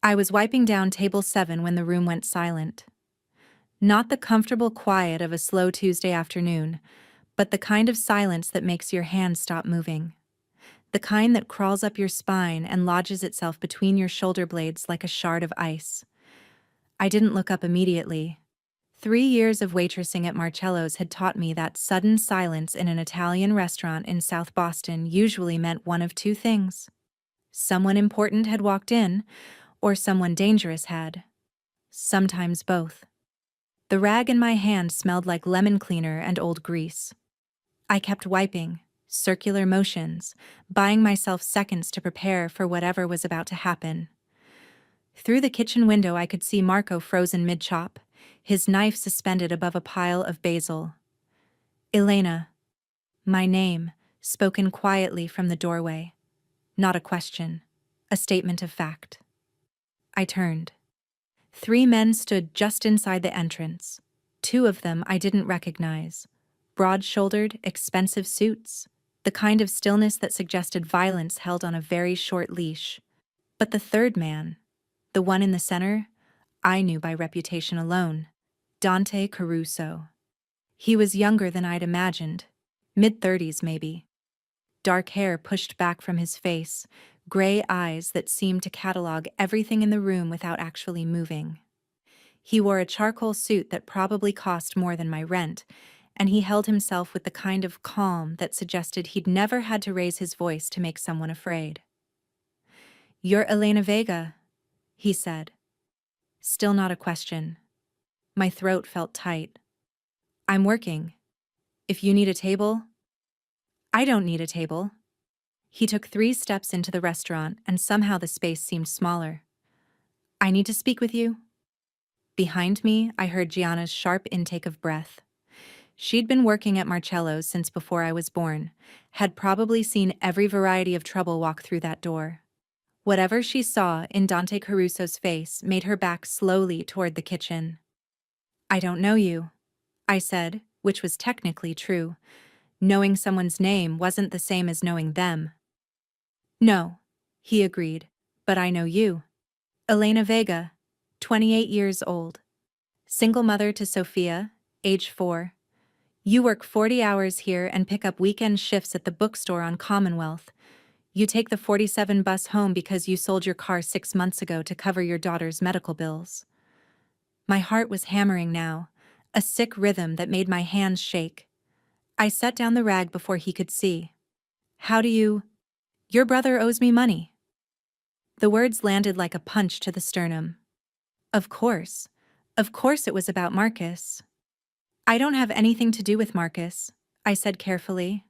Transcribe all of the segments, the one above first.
I was wiping down table 7 when the room went silent. Not the comfortable quiet of a slow Tuesday afternoon, but the kind of silence that makes your hands stop moving. The kind that crawls up your spine and lodges itself between your shoulder blades like a shard of ice. I didn't look up immediately. 3 years of waitressing at Marcello's had taught me that sudden silence in an Italian restaurant in South Boston usually meant one of two things. Someone important had walked in, or someone dangerous had. Sometimes both. The rag in my hand smelled like lemon cleaner and old grease. I kept wiping, circular motions, buying myself seconds to prepare for whatever was about to happen. Through the kitchen window I could see Marco frozen mid-chop, his knife suspended above a pile of basil. Elena. My name, spoken quietly from the doorway. Not a question, a statement of fact. I turned. 3 men stood just inside the entrance. 2 of them I didn't recognize. Broad-shouldered, expensive suits, the kind of stillness that suggested violence held on a very short leash. But the third man, the one in the center, I knew by reputation alone. Dante Caruso. He was younger than I'd imagined, mid-30s maybe. Dark hair pushed back from his face, gray eyes that seemed to catalog everything in the room without actually moving. He wore a charcoal suit that probably cost more than my rent, and he held himself with the kind of calm that suggested he'd never had to raise his voice to make someone afraid. "You're Elena Vega," he said. Still not a question. My throat felt tight. "I'm working. If you need a table..." "I don't need a table." He took 3 steps into the restaurant, and somehow the space seemed smaller. "I need to speak with you." Behind me, I heard Gianna's sharp intake of breath. She'd been working at Marcello's since before I was born, had probably seen every variety of trouble walk through that door. Whatever she saw in Dante Caruso's face made her back slowly toward the kitchen. "I don't know you," I said, which was technically true. Knowing someone's name wasn't the same as knowing them. "No," he agreed, "but I know you. Elena Vega, 28 years old. Single mother to Sophia, age 4. You work 40 hours here and pick up weekend shifts at the bookstore on Commonwealth. You take the 47 bus home because you sold your car 6 months ago to cover your daughter's medical bills." My heart was hammering now, a sick rhythm that made my hands shake. I set down the rag before he could see. "How do you..." "Your brother owes me money." The words landed like a punch to the sternum. Of course it was about Marcus. "I don't have anything to do with Marcus," I said carefully.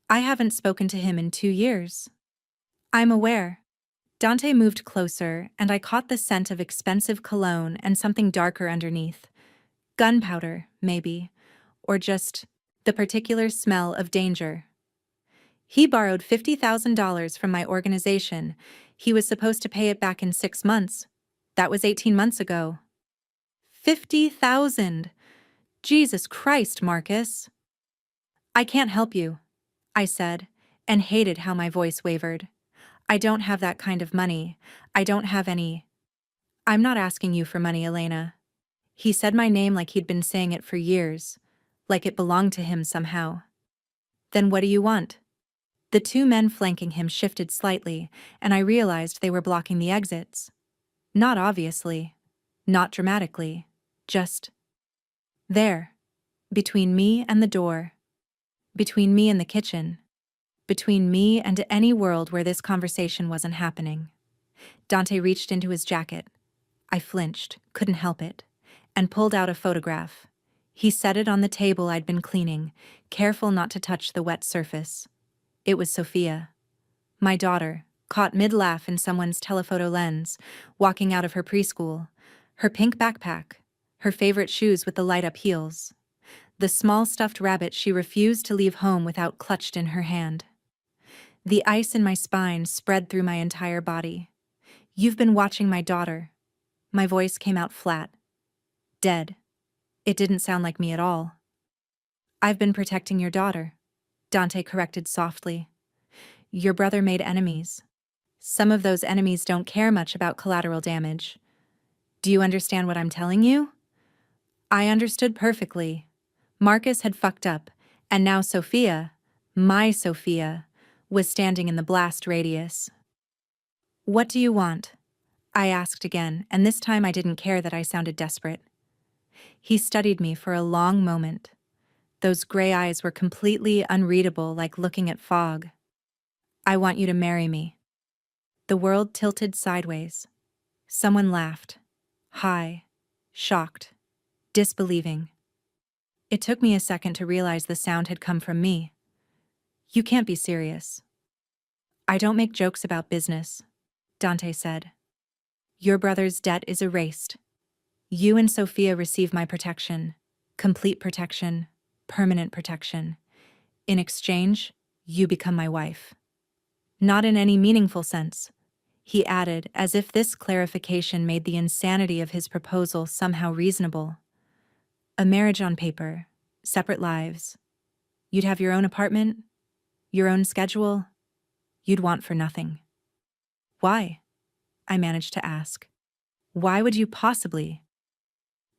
"I haven't spoken to him in 2 years." "I'm aware." Dante moved closer, and I caught the scent of expensive cologne and something darker underneath. Gunpowder, maybe, or just the particular smell of danger. "He borrowed $50,000 from my organization. He was supposed to pay it back in 6 months. That was 18 months ago." 50,000! Jesus Christ, Marcus! "I can't help you," I said, and hated how my voice wavered. "I don't have that kind of money. I don't have any..." "I'm not asking you for money, Elena." He said my name like he'd been saying it for years, like it belonged to him somehow. "Then what do you want?" The 2 men flanking him shifted slightly, and I realized they were blocking the exits. Not obviously, not dramatically, just there, between me and the door, between me and the kitchen, between me and any world where this conversation wasn't happening. Dante reached into his jacket. I flinched, couldn't help it, and pulled out a photograph. He set it on the table I'd been cleaning, careful not to touch the wet surface. It was Sophia, my daughter, caught mid-laugh in someone's telephoto lens, walking out of her preschool, her pink backpack, her favorite shoes with the light-up heels. The small stuffed rabbit she refused to leave home without clutched in her hand. The ice in my spine spread through my entire body. "You've been watching my daughter." My voice came out flat. Dead. It didn't sound like me at all. "I've been protecting your daughter," Dante corrected softly. "Your brother made enemies. Some of those enemies don't care much about collateral damage. Do you understand what I'm telling you? I understood perfectly. Marcus had fucked up, and now Sophia, my Sophia, was standing in the blast radius. What do you want? I asked again, and this time I didn't care that I sounded desperate. He studied me for a long moment. Those gray eyes were completely unreadable, like looking at fog. I want you to marry me. The world tilted sideways. Someone laughed. High, shocked, disbelieving. It took me a second to realize the sound had come from me. You can't be serious. I don't make jokes about business, Dante said. Your brother's debt is erased. You and Sophia receive my protection. Complete protection. Permanent protection. In exchange, you become my wife. Not in any meaningful sense, he added, as if this clarification made the insanity of his proposal somehow reasonable. A marriage on paper, separate lives. You'd have your own apartment, your own schedule. You'd want for nothing. Why? I managed to ask. Why would you possibly?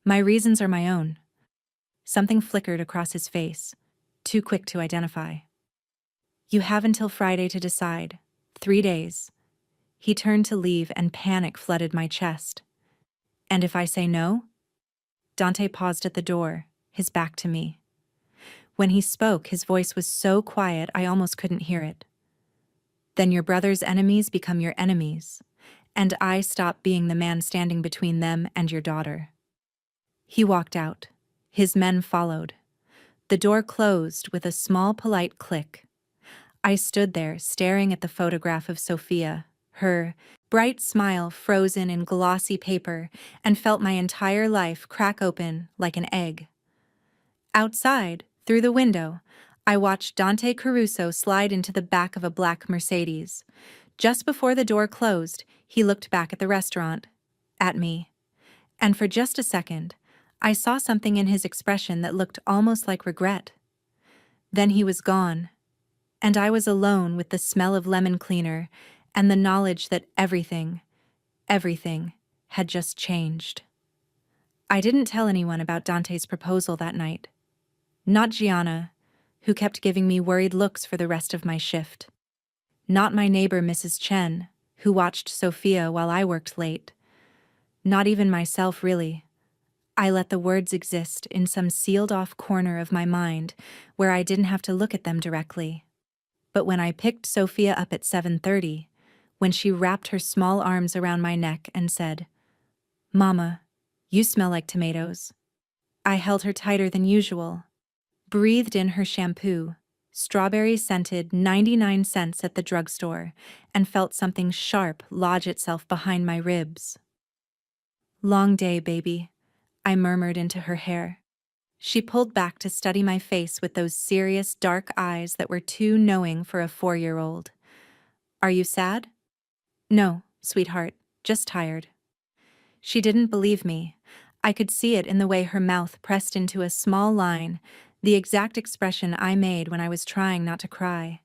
My reasons are my own. Something flickered across his face, too quick to identify. You have until Friday to decide. 3 days. He turned to leave and panic flooded my chest. And if I say no? Dante paused at the door, his back to me. When he spoke, his voice was so quiet I almost couldn't hear it. Then your brother's enemies become your enemies, and I stop being the man standing between them and your daughter. He walked out. His men followed. The door closed with a small, polite click. I stood there, staring at the photograph of Sophia, her bright smile frozen in glossy paper, and felt my entire life crack open like an egg. Outside, through the window, I watched Dante Caruso slide into the back of a black Mercedes. Just before the door closed, he looked back at the restaurant, at me. And for just a second, I saw something in his expression that looked almost like regret. Then he was gone, and I was alone with the smell of lemon cleaner and the knowledge that everything had just changed. I didn't tell anyone about Dante's proposal that night. Not Gianna, who kept giving me worried looks for the rest of my shift. Not my neighbor Mrs. Chen, who watched Sophia while I worked late. Not even myself, really. I let the words exist in some sealed-off corner of my mind where I didn't have to look at them directly. But when I picked Sophia up at 7:30, when she wrapped her small arms around my neck and said, "Mama, you smell like tomatoes," I held her tighter than usual, breathed in her shampoo, strawberry-scented 99 cents at the drugstore, and felt something sharp lodge itself behind my ribs. "Long day, baby," I murmured into her hair. She pulled back to study my face with those serious, dark eyes that were too knowing for a 4-year-old. "Are you sad?" "No, sweetheart, just tired." She didn't believe me. I could see it in the way her mouth pressed into a small line, the exact expression I made when I was trying not to cry.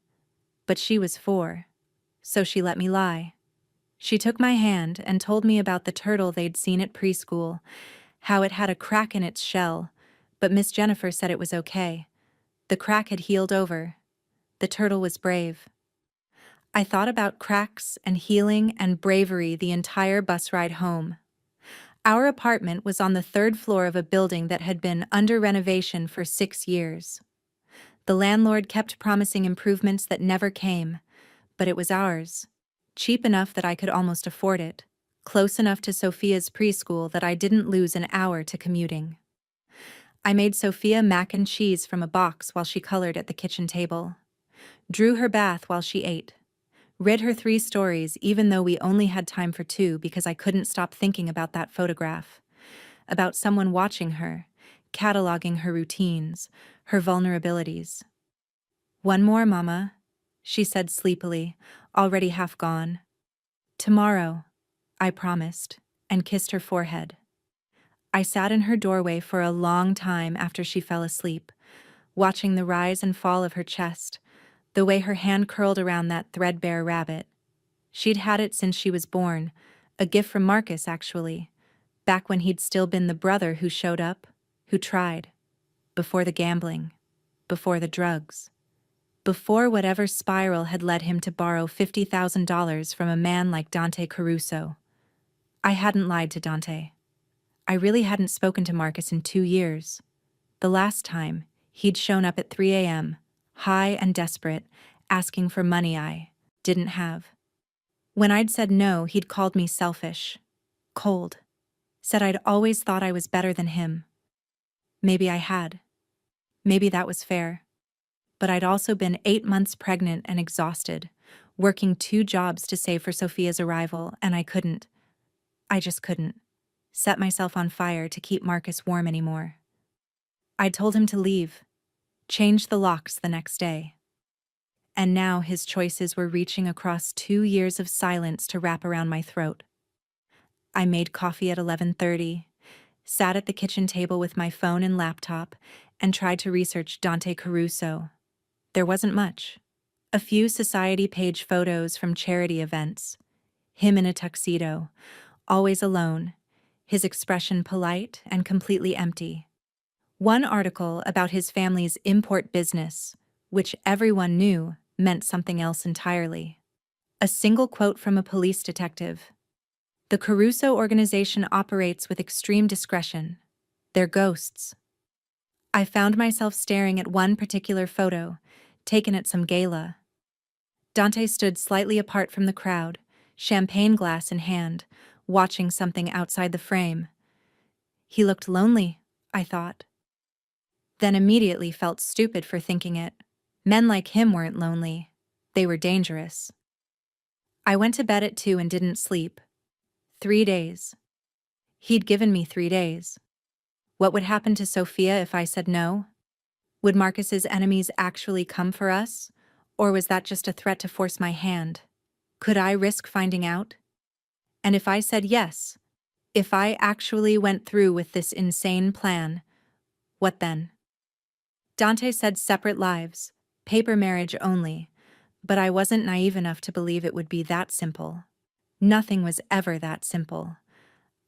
But she was 4, so she let me lie. She took my hand and told me about the turtle they'd seen at preschool, how it had a crack in its shell, but Miss Jennifer said it was okay. The crack had healed over. The turtle was brave. I thought about cracks and healing and bravery the entire bus ride home. Our apartment was on the 3rd floor of a building that had been under renovation for 6 years. The landlord kept promising improvements that never came, but it was ours. Cheap enough that I could almost afford it. Close enough to Sophia's preschool that I didn't lose an hour to commuting. I made Sophia mac and cheese from a box while she colored at the kitchen table. Drew her bath while she ate. Read her 3 stories even though we only had time for 2 because I couldn't stop thinking about that photograph. About someone watching her, cataloging her routines, her vulnerabilities. "One more, Mama," she said sleepily, already half gone. "Tomorrow," I promised, and kissed her forehead. I sat in her doorway for a long time after she fell asleep, watching the rise and fall of her chest, the way her hand curled around that threadbare rabbit. She'd had it since she was born, a gift from Marcus, actually, back when he'd still been the brother who showed up, who tried, before the gambling, before the drugs, before whatever spiral had led him to borrow $50,000 from a man like Dante Caruso. I hadn't lied to Dante. I really hadn't spoken to Marcus in 2 years. The last time, he'd shown up at 3 a.m., high and desperate, asking for money I didn't have. When I'd said no, he'd called me selfish, cold, said I'd always thought I was better than him. Maybe I had. Maybe that was fair. But I'd also been 8 months pregnant and exhausted, working 2 jobs to save for Sophia's arrival, and I couldn't. I just couldn't set myself on fire to keep Marcus warm anymore. I'd told him to leave, change the locks the next day. And now his choices were reaching across 2 years of silence to wrap around my throat. I made coffee at 11:30, sat at the kitchen table with my phone and laptop, and tried to research Dante Caruso. There wasn't much. A few society page photos from charity events. Him in a tuxedo, always alone, his expression polite and completely empty. One article about his family's import business, which everyone knew meant something else entirely. A single quote from a police detective. The Caruso organization operates with extreme discretion. They're ghosts. I found myself staring at one particular photo, taken at some gala. Dante stood slightly apart from the crowd, champagne glass in hand, watching something outside the frame. He looked lonely, I thought. Then immediately felt stupid for thinking it. Men like him weren't lonely. They were dangerous. I went to bed at 2 and didn't sleep. 3 days. He'd given me 3 days. What would happen to Sophia if I said no? Would Marcus's enemies actually come for us? Or was that just a threat to force my hand? Could I risk finding out? And if I said yes, if I actually went through with this insane plan, what then? Dante said separate lives, paper marriage only, but I wasn't naive enough to believe it would be that simple. Nothing was ever that simple.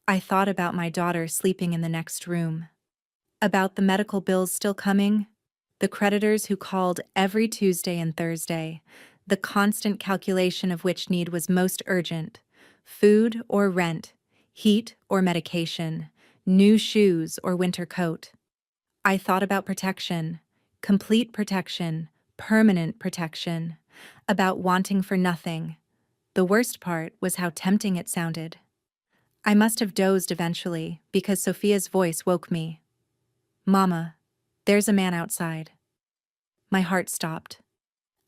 I thought about my daughter sleeping in the next room, about the medical bills still coming, the creditors who called every Tuesday and Thursday, the constant calculation of which need was most urgent, food or rent, heat or medication, new shoes or winter coat. I thought about protection, complete protection, permanent protection, about wanting for nothing. The worst part was how tempting it sounded. I must have dozed eventually because Sophia's voice woke me. "Mama, there's a man outside." My heart stopped.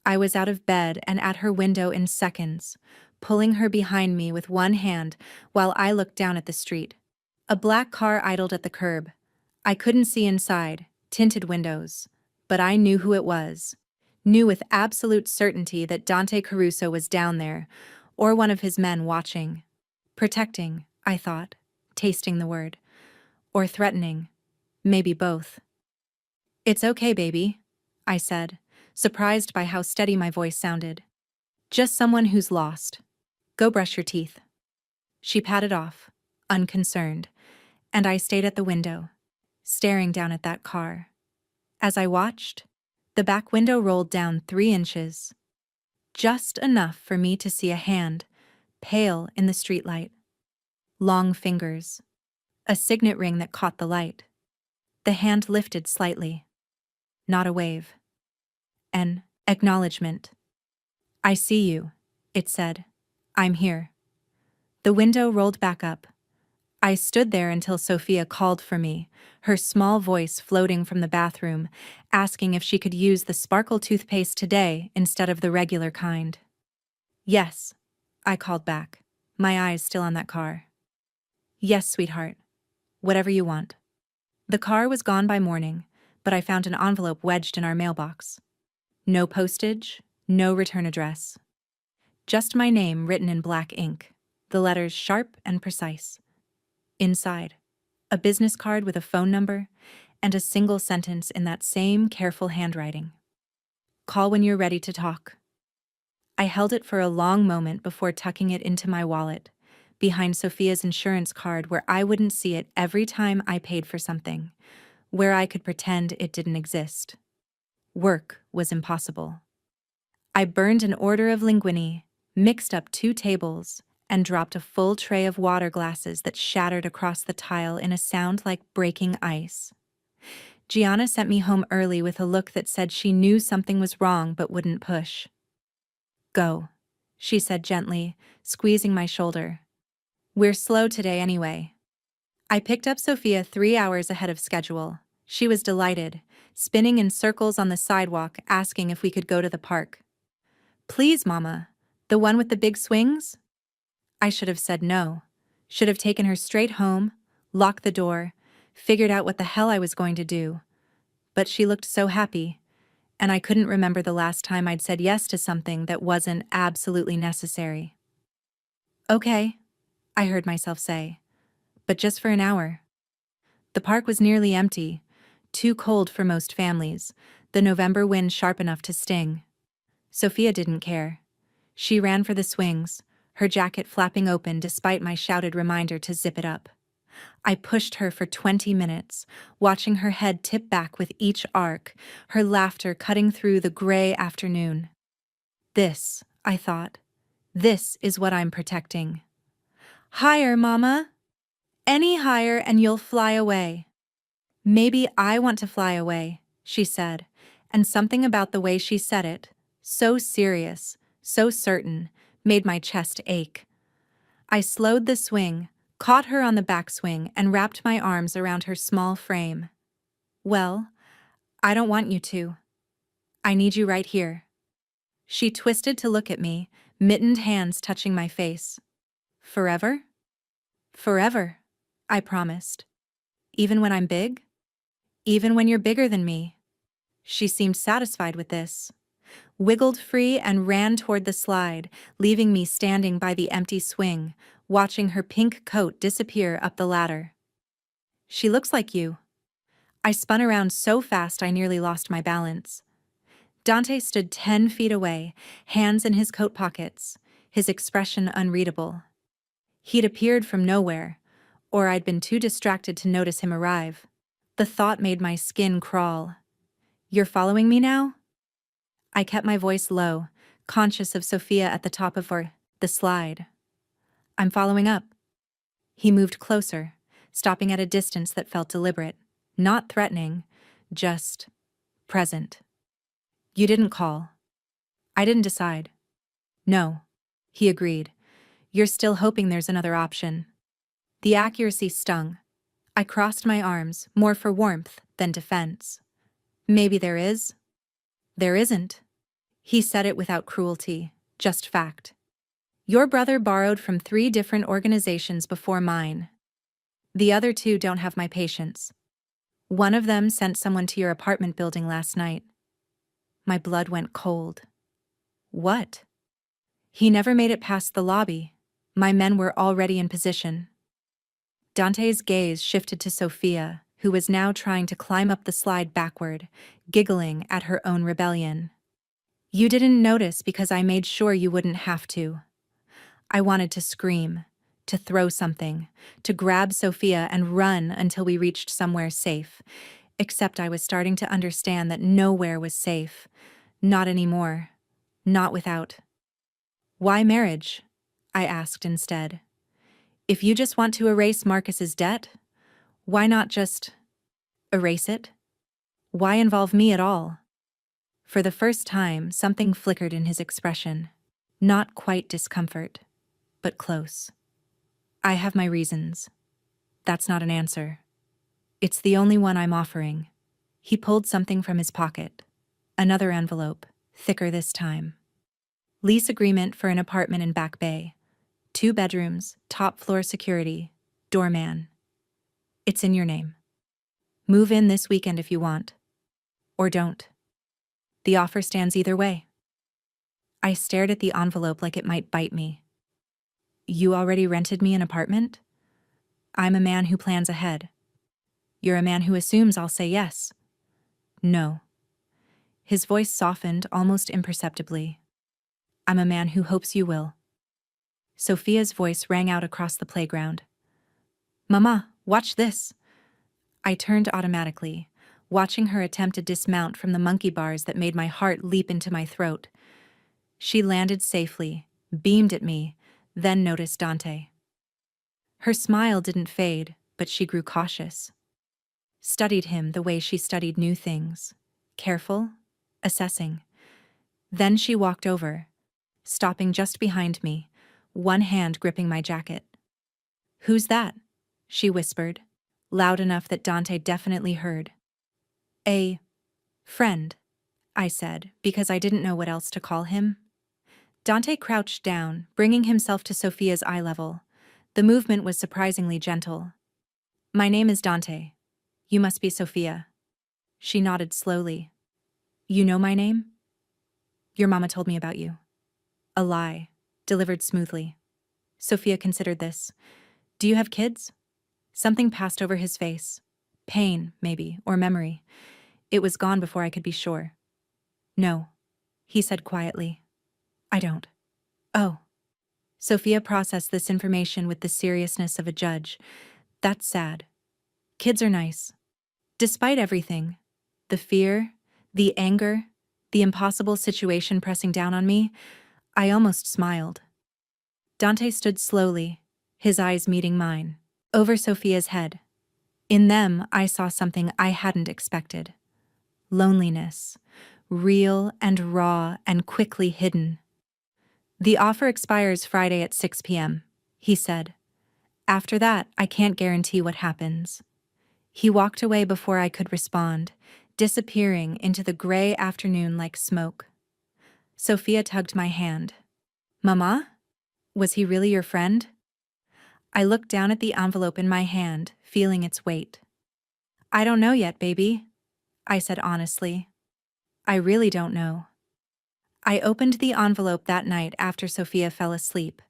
I was out of bed and at her window in seconds, pulling her behind me with one hand while I looked down at the street. A black car idled at the curb. I couldn't see inside, tinted windows, but I knew who it was. Knew with absolute certainty that Dante Caruso was down there, or one of his men watching. Protecting, I thought, tasting the word. Or threatening. Maybe both. "It's okay, baby," I said, surprised by how steady my voice sounded. "Just someone who's lost. Go brush your teeth." She padded off, unconcerned, and I stayed at the window, staring down at that car. As I watched, the back window rolled down 3 inches. Just enough for me to see a hand, pale in the streetlight. Long fingers. A signet ring that caught the light. The hand lifted slightly. Not a wave. An acknowledgement. "I see you," it said. "I'm here." The window rolled back up. I stood there until Sophia called for me, her small voice floating from the bathroom, asking if she could use the sparkle toothpaste today instead of the regular kind. "Yes," I called back, my eyes still on that car. "Yes, sweetheart. Whatever you want." The car was gone by morning, but I found an envelope wedged in our mailbox. No postage, no return address. Just my name written in black ink, the letters sharp and precise. Inside, a business card with a phone number and a single sentence in that same careful handwriting. "Call when you're ready to talk." I held it for a long moment before tucking it into my wallet, behind Sophia's insurance card where I wouldn't see it every time I paid for something, where I could pretend it didn't exist. Work was impossible. I burned an order of linguine, mixed up 2 tables, and dropped a full tray of water glasses that shattered across the tile in a sound like breaking ice. Gianna sent me home early with a look that said she knew something was wrong but wouldn't push. "Go," she said gently, squeezing my shoulder. "We're slow today anyway." I picked up Sophia 3 hours ahead of schedule. She was delighted, spinning in circles on the sidewalk asking if we could go to the park. "Please, Mama. The one with the big swings?" I should have said no. Should have taken her straight home, locked the door, figured out what the hell I was going to do. But she looked so happy, and I couldn't remember the last time I'd said yes to something that wasn't absolutely necessary. "Okay," I heard myself say, "but just for an hour." The park was nearly empty, too cold for most families, the November wind sharp enough to sting. Sophia didn't care. She ran for the swings, her jacket flapping open despite my shouted reminder to zip it up. I pushed her for 20 minutes, watching her head tip back with each arc, her laughter cutting through the gray afternoon. This, I thought, this is what I'm protecting. "Higher, Mama. Any higher and you'll fly away." "Maybe I want to fly away," she said, and something about the way she said it, so serious, so certain, made my chest ache. I slowed the swing, caught her on the backswing, and wrapped my arms around her small frame. "Well, I don't want you to. I need you right here." She twisted to look at me, mittened hands touching my face. "Forever?" "Forever," I promised. "Even when I'm big? Even when you're bigger than me?" She seemed satisfied with this, wiggled free and ran toward the slide, leaving me standing by the empty swing, watching her pink coat disappear up the ladder. "She looks like you." I spun around so fast I nearly lost my balance. Dante stood 10 feet away, hands in his coat pockets, his expression unreadable. He'd appeared from nowhere, or I'd been too distracted to notice him arrive. The thought made my skin crawl. "You're following me now?" I kept my voice low, conscious of Sophia at the top of the slide. "I'm following up." He moved closer, stopping at a distance that felt deliberate, not threatening, just present. "You didn't call." I didn't decide. "No," he agreed. "You're still hoping there's another option." The accuracy stung. I crossed my arms, more for warmth than defense. "Maybe there is." "There isn't." He said it without cruelty, just fact. "Your brother borrowed from 3 different organizations before mine. The other 2 don't have my patience. One of them sent someone to your apartment building last night." My blood went cold. "What?" "He never made it past the lobby. My men were already in position." Dante's gaze shifted to Sophia, who was now trying to climb up the slide backward, giggling at her own rebellion. "You didn't notice because I made sure you wouldn't have to." I wanted to scream, to throw something, to grab Sophia and run until we reached somewhere safe, except I was starting to understand that nowhere was safe. Not anymore. Not without. "Why marriage?" I asked instead. "If you just want to erase Marcus's debt, why not just erase it? Why involve me at all?" For the first time, something flickered in his expression. Not quite discomfort, but close. "I have my reasons." That's not an answer. It's the only one I'm offering. He pulled something from his pocket. Another envelope, thicker this time. "Lease agreement for an apartment in Back Bay. 2 bedrooms, top floor security, doorman. It's in your name. Move in this weekend if you want. Or don't. The offer stands either way." I stared at the envelope like it might bite me. "You already rented me an apartment?" "I'm a man who plans ahead." "You're a man who assumes I'll say yes." "No." His voice softened almost imperceptibly. I'm a man who hopes you will. Sophia's voice rang out across the playground. Mama, watch this. I turned automatically, watching her attempt to dismount from the monkey bars that made my heart leap into my throat. She landed safely, beamed at me, then noticed Dante. Her smile didn't fade, but she grew cautious. Studied him the way she studied new things. Careful, assessing. Then she walked over, stopping just behind me, one hand gripping my jacket. Who's that? She whispered, loud enough that Dante definitely heard. A friend, I said, because I didn't know what else to call him. Dante crouched down, bringing himself to Sophia's eye level. The movement was surprisingly gentle. My name is Dante. You must be Sophia. She nodded slowly. You know my name? Your mama told me about you. A lie, delivered smoothly. Sophia considered this. Do you have kids? Something passed over his face. Pain, maybe, or memory. It was gone before I could be sure. No, he said quietly. I don't. Oh. Sophia processed this information with the seriousness of a judge. That's sad. Kids are nice. Despite everything, the fear, the anger, the impossible situation pressing down on me, I almost smiled. Dante stood slowly, his eyes meeting mine, over Sophia's head. In them, I saw something I hadn't expected. Loneliness, real and raw and quickly hidden. The offer expires Friday at 6 p.m., he said. After that, I can't guarantee what happens. He walked away before I could respond, disappearing into the gray afternoon like smoke. Sophia tugged my hand. Mama? Was he really your friend? I looked down at the envelope in my hand, feeling its weight. I don't know yet, baby, I said honestly. I really don't know. I opened the envelope that night after Sophia fell asleep.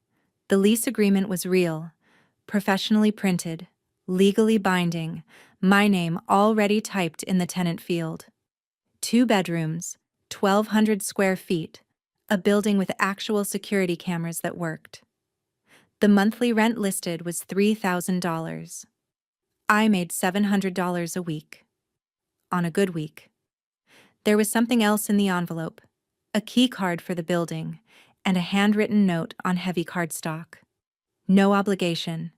The lease agreement was real, professionally printed, legally binding, my name already typed in the tenant field. 2 bedrooms, 1,200 square feet, a building with actual security cameras that worked. The monthly rent listed was $3,000. I made $700 a week. On a good week. There was something else in the envelope, a key card for the building, and a handwritten note on heavy cardstock. No obligation.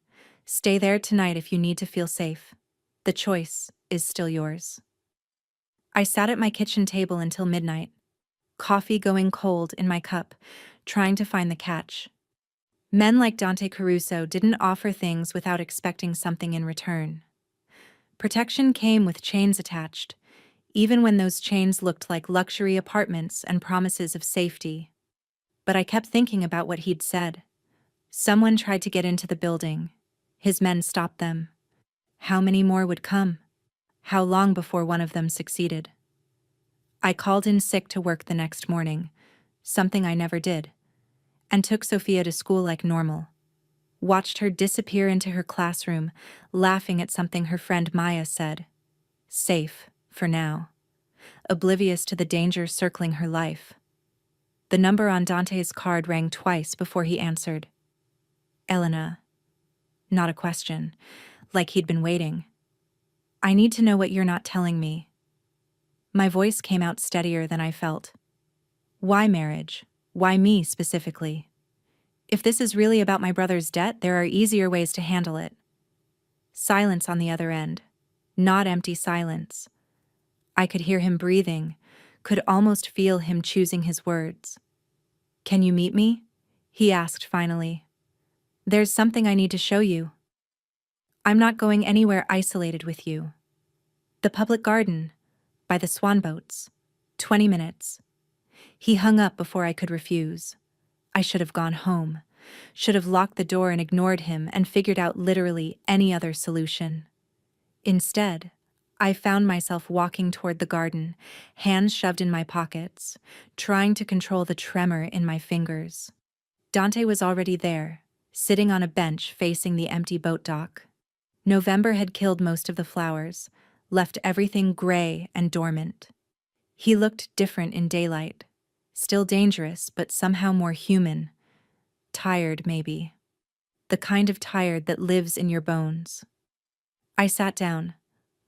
Stay there tonight if you need to feel safe. The choice is still yours. I sat at my kitchen table until midnight, coffee going cold in my cup, trying to find the catch. Men like Dante Caruso didn't offer things without expecting something in return. Protection came with chains attached, even when those chains looked like luxury apartments and promises of safety. But I kept thinking about what he'd said. Someone tried to get into the building. His men stopped them. How many more would come? How long before one of them succeeded? I called in sick to work the next morning, something I never did, and took Sophia to school like normal. Watched her disappear into her classroom, laughing at something her friend Maya said. Safe, for now. Oblivious to the danger circling her life. The number on Dante's card rang twice before he answered. Elena. Not a question, like he'd been waiting. I need to know what you're not telling me. My voice came out steadier than I felt. Why marriage? Why me specifically? If this is really about my brother's debt, there are easier ways to handle it. Silence on the other end. Not empty silence. I could hear him breathing, could almost feel him choosing his words. Can you meet me? He asked finally. There's something I need to show you. I'm not going anywhere isolated with you. The public garden, by the swan boats. 20 minutes. He hung up before I could refuse. I should have gone home, should have locked the door and ignored him and figured out literally any other solution. Instead, I found myself walking toward the garden, hands shoved in my pockets, trying to control the tremor in my fingers. Dante was already there, sitting on a bench facing the empty boat dock. November had killed most of the flowers, left everything gray and dormant. He looked different in daylight. Still dangerous, but somehow more human. Tired, maybe. The kind of tired that lives in your bones. I sat down,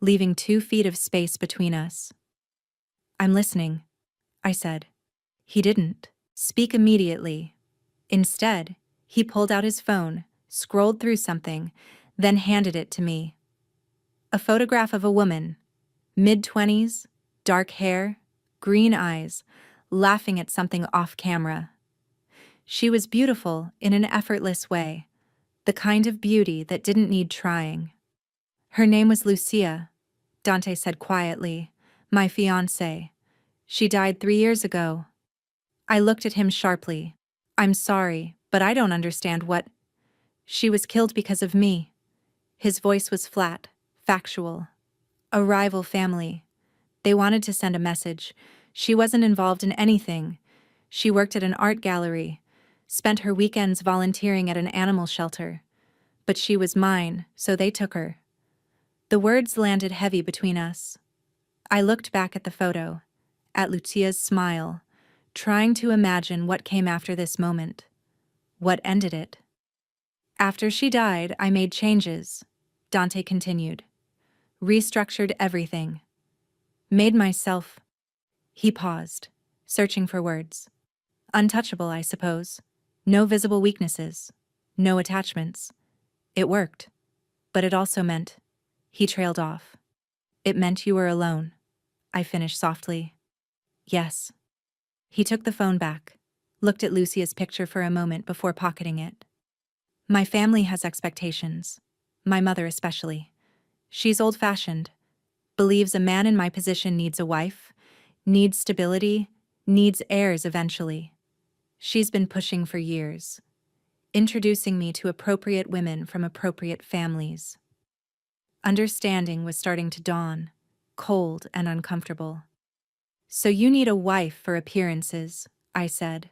leaving 2 feet of space between us. "I'm listening," I said. He didn't speak immediately. Instead, he pulled out his phone, scrolled through something, then handed it to me. A photograph of a woman, mid-20s, dark hair, green eyes, laughing at something off camera. She was beautiful in an effortless way, the kind of beauty that didn't need trying. "Her name was Lucia," Dante said quietly, "my fiancée. She died 3 years ago." I looked at him sharply. "I'm sorry, but I don't understand what—" "She was killed because of me." His voice was flat, factual. "A rival family. They wanted to send a message. She wasn't involved in anything. She worked at an art gallery, spent her weekends volunteering at an animal shelter. But she was mine, so they took her." The words landed heavy between us. I looked back at the photo, at Lucia's smile, trying to imagine what came after this moment. What ended it? "After she died, I made changes," Dante continued. "Restructured everything. Made myself—" He paused, searching for words. "Untouchable, I suppose. No visible weaknesses. No attachments. It worked. But it also meant—" He trailed off. "It meant you were alone," I finished softly. "Yes." He took the phone back, looked at Lucia's picture for a moment before pocketing it. "My family has expectations. My mother especially. She's old-fashioned. Believes a man in my position needs a wife, needs stability, needs heirs eventually. She's been pushing for years, introducing me to appropriate women from appropriate families." Understanding was starting to dawn, cold and uncomfortable. "So you need a wife for appearances," I said.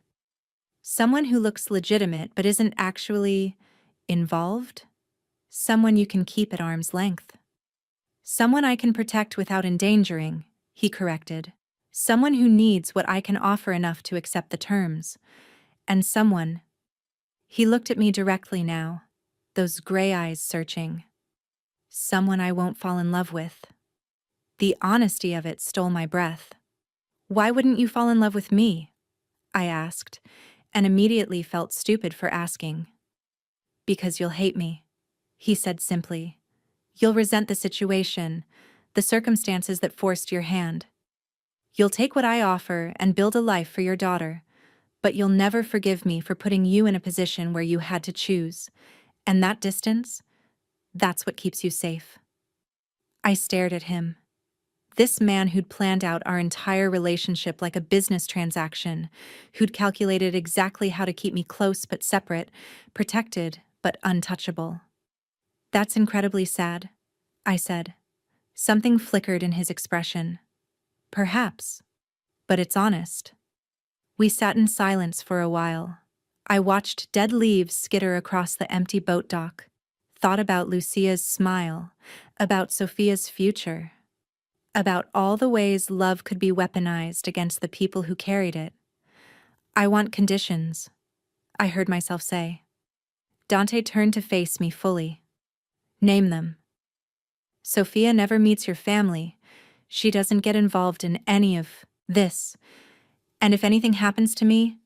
"Someone who looks legitimate but isn't actually involved? Someone you can keep at arm's length." "Someone I can protect without endangering," he corrected. "Someone who needs what I can offer enough to accept the terms. And someone—" He looked at me directly now, those gray eyes searching. "Someone I won't fall in love with." The honesty of it stole my breath. "Why wouldn't you fall in love with me?" I asked, and immediately felt stupid for asking. "Because you'll hate me," he said simply. "You'll resent the situation, the circumstances that forced your hand. You'll take what I offer and build a life for your daughter, but you'll never forgive me for putting you in a position where you had to choose. And that distance, that's what keeps you safe." I stared at him. This man who'd planned out our entire relationship like a business transaction, who'd calculated exactly how to keep me close but separate, protected but untouchable. "That's incredibly sad," I said. Something flickered in his expression. "Perhaps. But it's honest." We sat in silence for a while. I watched dead leaves skitter across the empty boat dock, thought about Lucia's smile, about Sophia's future, about all the ways love could be weaponized against the people who carried it. "I want conditions," I heard myself say. Dante turned to face me fully. "Name them." "Sophia never meets your family. She doesn't get involved in any of this. And if anything happens to me,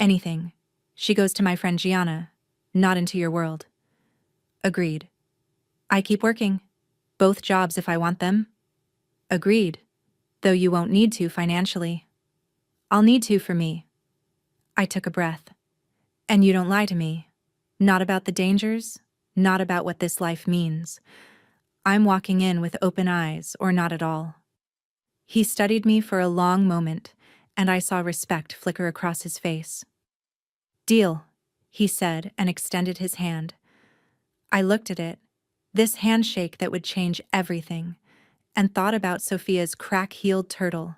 anything, she goes to my friend Gianna, not into your world." "Agreed." "I keep working. Both jobs if I want them." "Agreed. Though you won't need to financially." "I'll need to for me." I took a breath. "And you don't lie to me. Not about the dangers, not about what this life means. I'm walking in with open eyes or not at all." He studied me for a long moment, and I saw respect flicker across his face. "Deal," he said and extended his hand. I looked at it, this handshake that would change everything, and thought about Sophia's crack-heeled turtle,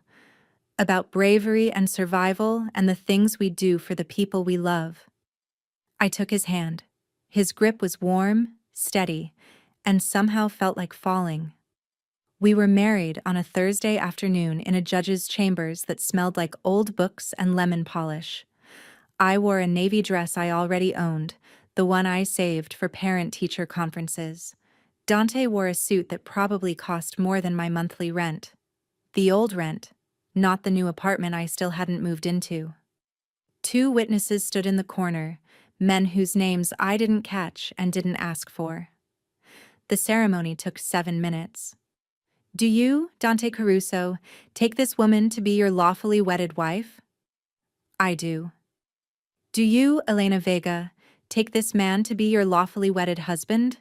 about bravery and survival and the things we do for the people we love. I took his hand. His grip was warm, steady, and somehow felt like falling. We were married on a Thursday afternoon in a judge's chambers that smelled like old books and lemon polish. I wore a navy dress I already owned, the one I saved for parent-teacher conferences. Dante wore a suit that probably cost more than my monthly rent. The old rent, not the new apartment I still hadn't moved into. Two witnesses stood in the corner, men whose names I didn't catch and didn't ask for. The ceremony took 7 minutes. Do you, Dante Caruso, take this woman to be your lawfully wedded wife? I do. Do you, Elena Vega, take this man to be your lawfully wedded husband?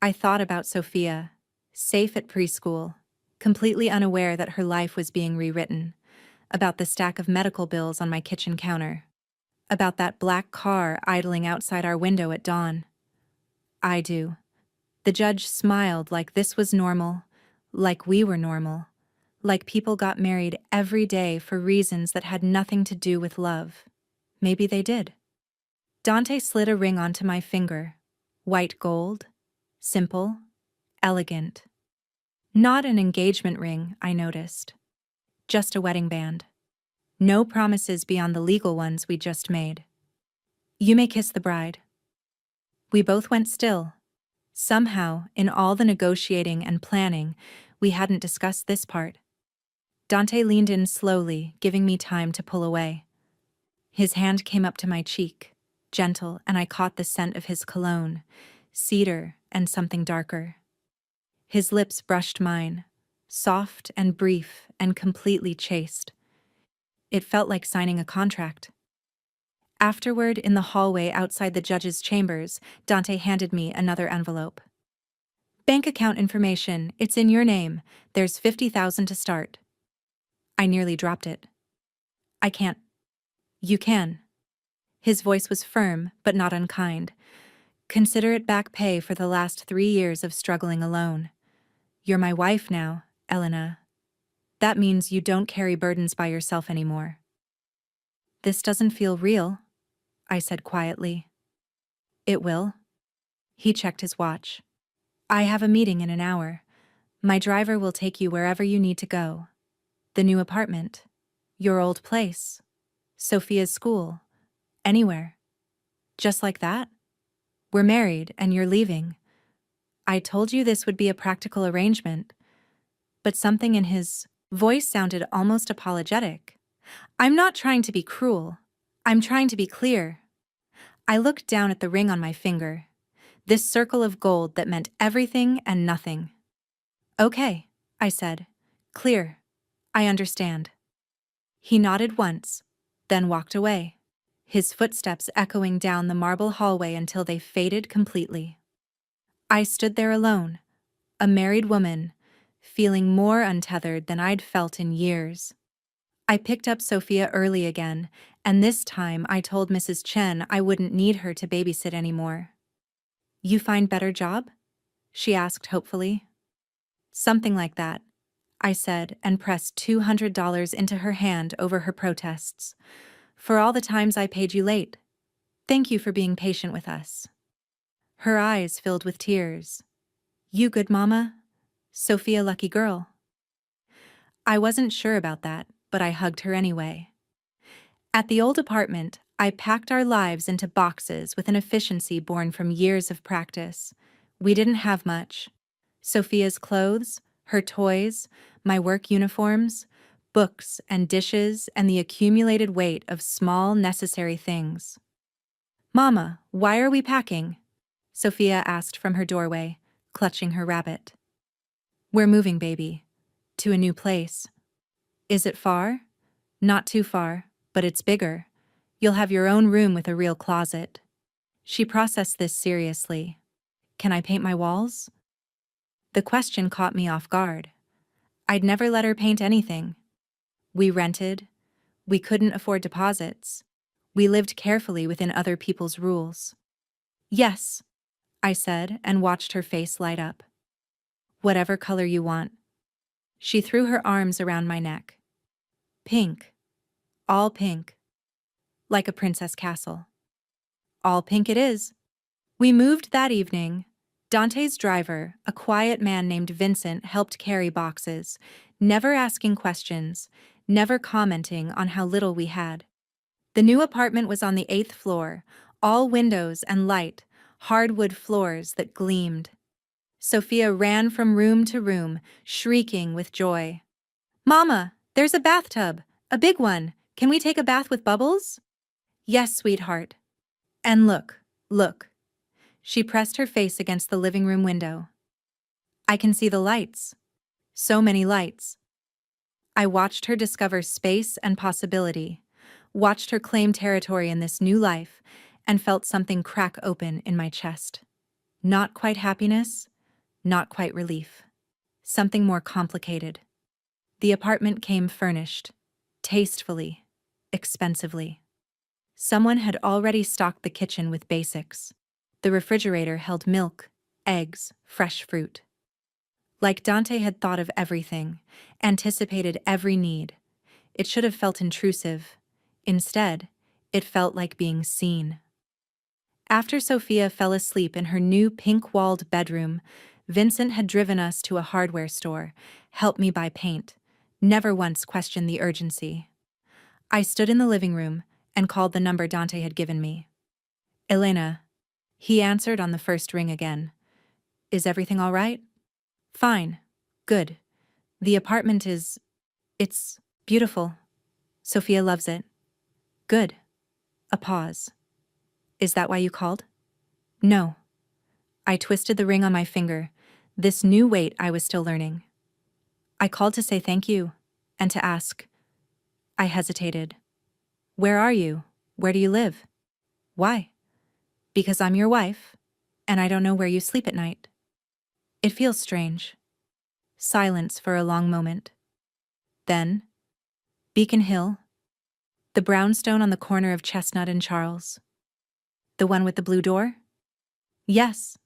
I thought about Sophia, safe at preschool, completely unaware that her life was being rewritten, about the stack of medical bills on my kitchen counter, about that black car idling outside our window at dawn. I do. The judge smiled like this was normal, like we were normal, like people got married every day for reasons that had nothing to do with love. Maybe they did. Dante slid a ring onto my finger. White gold. Simple. Elegant. Not an engagement ring, I noticed. Just a wedding band. No promises beyond the legal ones we just made. You may kiss the bride. We both went still. Somehow, in all the negotiating and planning, we hadn't discussed this part. Dante leaned in slowly, giving me time to pull away. His hand came up to my cheek, gentle, and I caught the scent of his cologne, cedar and something darker. His lips brushed mine, soft and brief and completely chaste. It felt like signing a contract. Afterward, in the hallway outside the judge's chambers, Dante handed me another envelope. Bank account information, it's in your name. There's $50,000 to start. I nearly dropped it. I can't. You can. His voice was firm, but not unkind. Consider it back pay for the last 3 years of struggling alone. You're my wife now, Elena. That means you don't carry burdens by yourself anymore. This doesn't feel real, I said quietly. It will. He checked his watch. I have a meeting in an hour. My driver will take you wherever you need to go. The new apartment. Your old place. Sophia's school. Anywhere. Just like that? We're married and you're leaving. I told you this would be a practical arrangement. But something in his voice sounded almost apologetic. I'm not trying to be cruel. I'm trying to be clear. I looked down at the ring on my finger. This circle of gold that meant everything and nothing. Okay, I said. Clear. I understand. He nodded once, then walked away, his footsteps echoing down the marble hallway until they faded completely. I stood there alone, a married woman, feeling more untethered than I'd felt in years. I picked up Sophia early again, and this time I told Mrs. Chen I wouldn't need her to babysit anymore. You find better job? She asked hopefully. Something like that, I said, and pressed $200 into her hand over her protests. For all the times I paid you late. Thank you for being patient with us. Her eyes filled with tears. You good mama? Sophia lucky girl. I wasn't sure about that, but I hugged her anyway. At the old apartment, I packed our lives into boxes with an efficiency born from years of practice. We didn't have much. Sophia's clothes, her toys, my work uniforms, books and dishes, and the accumulated weight of small, necessary things. Mama, why are we packing? Sophia asked from her doorway, clutching her rabbit. We're moving, baby. To a new place. Is it far? Not too far, but it's bigger. You'll have your own room with a real closet. She processed this seriously. Can I paint my walls? The question caught me off guard. I'd never let her paint anything. We rented. We couldn't afford deposits. We lived carefully within other people's rules. Yes, I said and watched her face light up. Whatever color you want. She threw her arms around my neck. Pink. All pink. Like a princess castle. All pink it is. We moved that evening. Dante's driver, a quiet man named Vincent, helped carry boxes, never asking questions, never commenting on how little we had. The new apartment was on the 8th floor, all windows and light, hardwood floors that gleamed. Sophia ran from room to room, shrieking with joy. "Mama, there's a bathtub, a big one. Can we take a bath with bubbles?" "Yes, sweetheart." "And look, look." She pressed her face against the living room window. "I can see the lights. So many lights." I watched her discover space and possibility, watched her claim territory in this new life, and felt something crack open in my chest. Not quite happiness, not quite relief. Something more complicated. The apartment came furnished, tastefully, expensively. Someone had already stocked the kitchen with basics. The refrigerator held milk, eggs, fresh fruit. Like Dante had thought of everything, anticipated every need. It should have felt intrusive. Instead, it felt like being seen. After Sophia fell asleep in her new pink-walled bedroom, Vincent had driven us to a hardware store, helped me buy paint, never once questioned the urgency. I stood in the living room and called the number Dante had given me. "Elena." He answered on the first ring again. "Is everything all right?" "Fine. Good. The apartment it's beautiful. Sophia loves it." "Good." A pause. "Is that why you called?" "No." I twisted the ring on my finger, this new weight I was still learning. "I called to say thank you, and to ask." I hesitated. "Where are you? Where do you live?" "Why?" "Because I'm your wife, and I don't know where you sleep at night." "It feels strange." Silence for a long moment. Then, "Beacon Hill? The brownstone on the corner of Chestnut and Charles? The one with the blue door?" "Yes."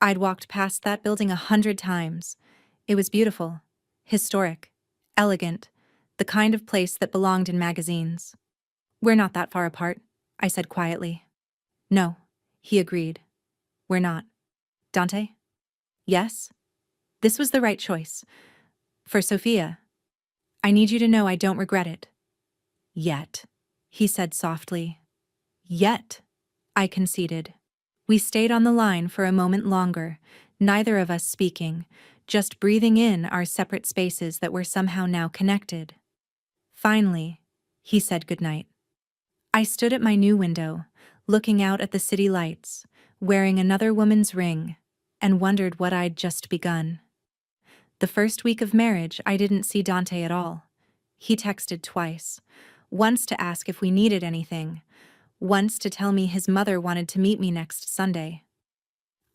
I'd walked past that building 100 times. It was beautiful, historic, elegant, the kind of place that belonged in magazines. "We're not that far apart," I said quietly. "No," he agreed. "We're not." "Dante?" "Yes?" This was the right choice. For Sophia. "I need you to know I don't regret it." "Yet," he said softly. "Yet," I conceded. We stayed on the line for a moment longer, neither of us speaking, just breathing in our separate spaces that were somehow now connected. Finally, he said goodnight. I stood at my new window, looking out at the city lights, wearing another woman's ring, and wondered what I'd just begun. The first week of marriage, I didn't see Dante at all. He texted twice, once to ask if we needed anything, once to tell me his mother wanted to meet me next Sunday.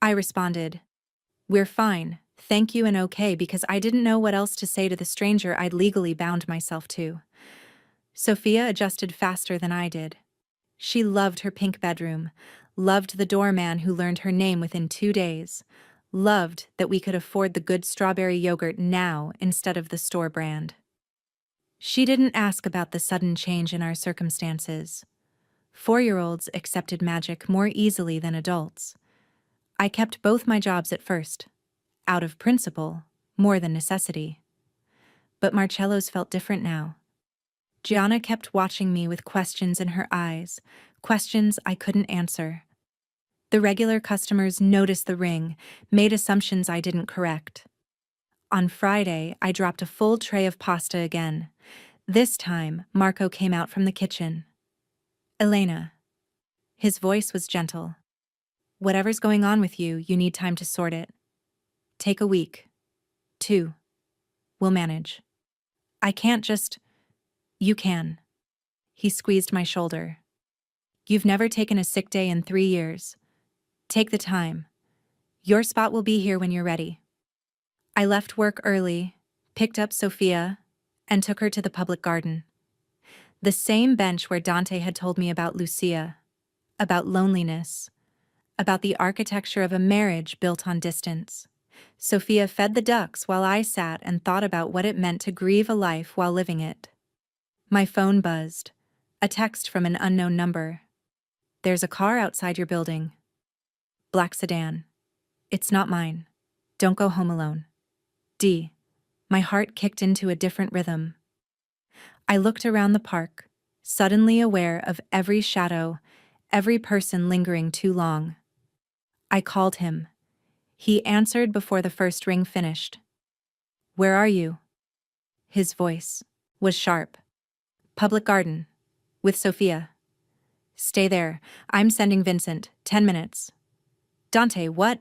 I responded, "We're fine, thank you and okay," because I didn't know what else to say to the stranger I'd legally bound myself to. Sophia adjusted faster than I did. She loved her pink bedroom, loved the doorman who learned her name within 2 days, loved that we could afford the good strawberry yogurt now instead of the store brand. She didn't ask about the sudden change in our circumstances. 4-year-olds accepted magic more easily than adults. I kept both my jobs at first, out of principle, more than necessity. But Marcello's felt different now. Gianna kept watching me with questions in her eyes, questions I couldn't answer. The regular customers noticed the ring, made assumptions I didn't correct. On Friday, I dropped a full tray of pasta again. This time, Marco came out from the kitchen. "Elena." His voice was gentle. "Whatever's going on with you, you need time to sort it. Take a week. 2. We'll manage." "I can't just—" "You can." He squeezed my shoulder. "You've never taken a sick day in 3 years. Take the time. Your spot will be here when you're ready." I left work early, picked up Sophia, and took her to the public garden. The same bench where Dante had told me about Lucia, about loneliness, about the architecture of a marriage built on distance. Sophia fed the ducks while I sat and thought about what it meant to grieve a life while living it. My phone buzzed, a text from an unknown number. "There's a car outside your building. Black sedan. It's not mine. Don't go home alone. D. My heart kicked into a different rhythm. I looked around the park, suddenly aware of every shadow, every person lingering too long. I called him. He answered before the first ring finished. Where are you? His voice was sharp. Public garden. With Sophia. Stay there. I'm sending Vincent. 10 minutes. Dante, what?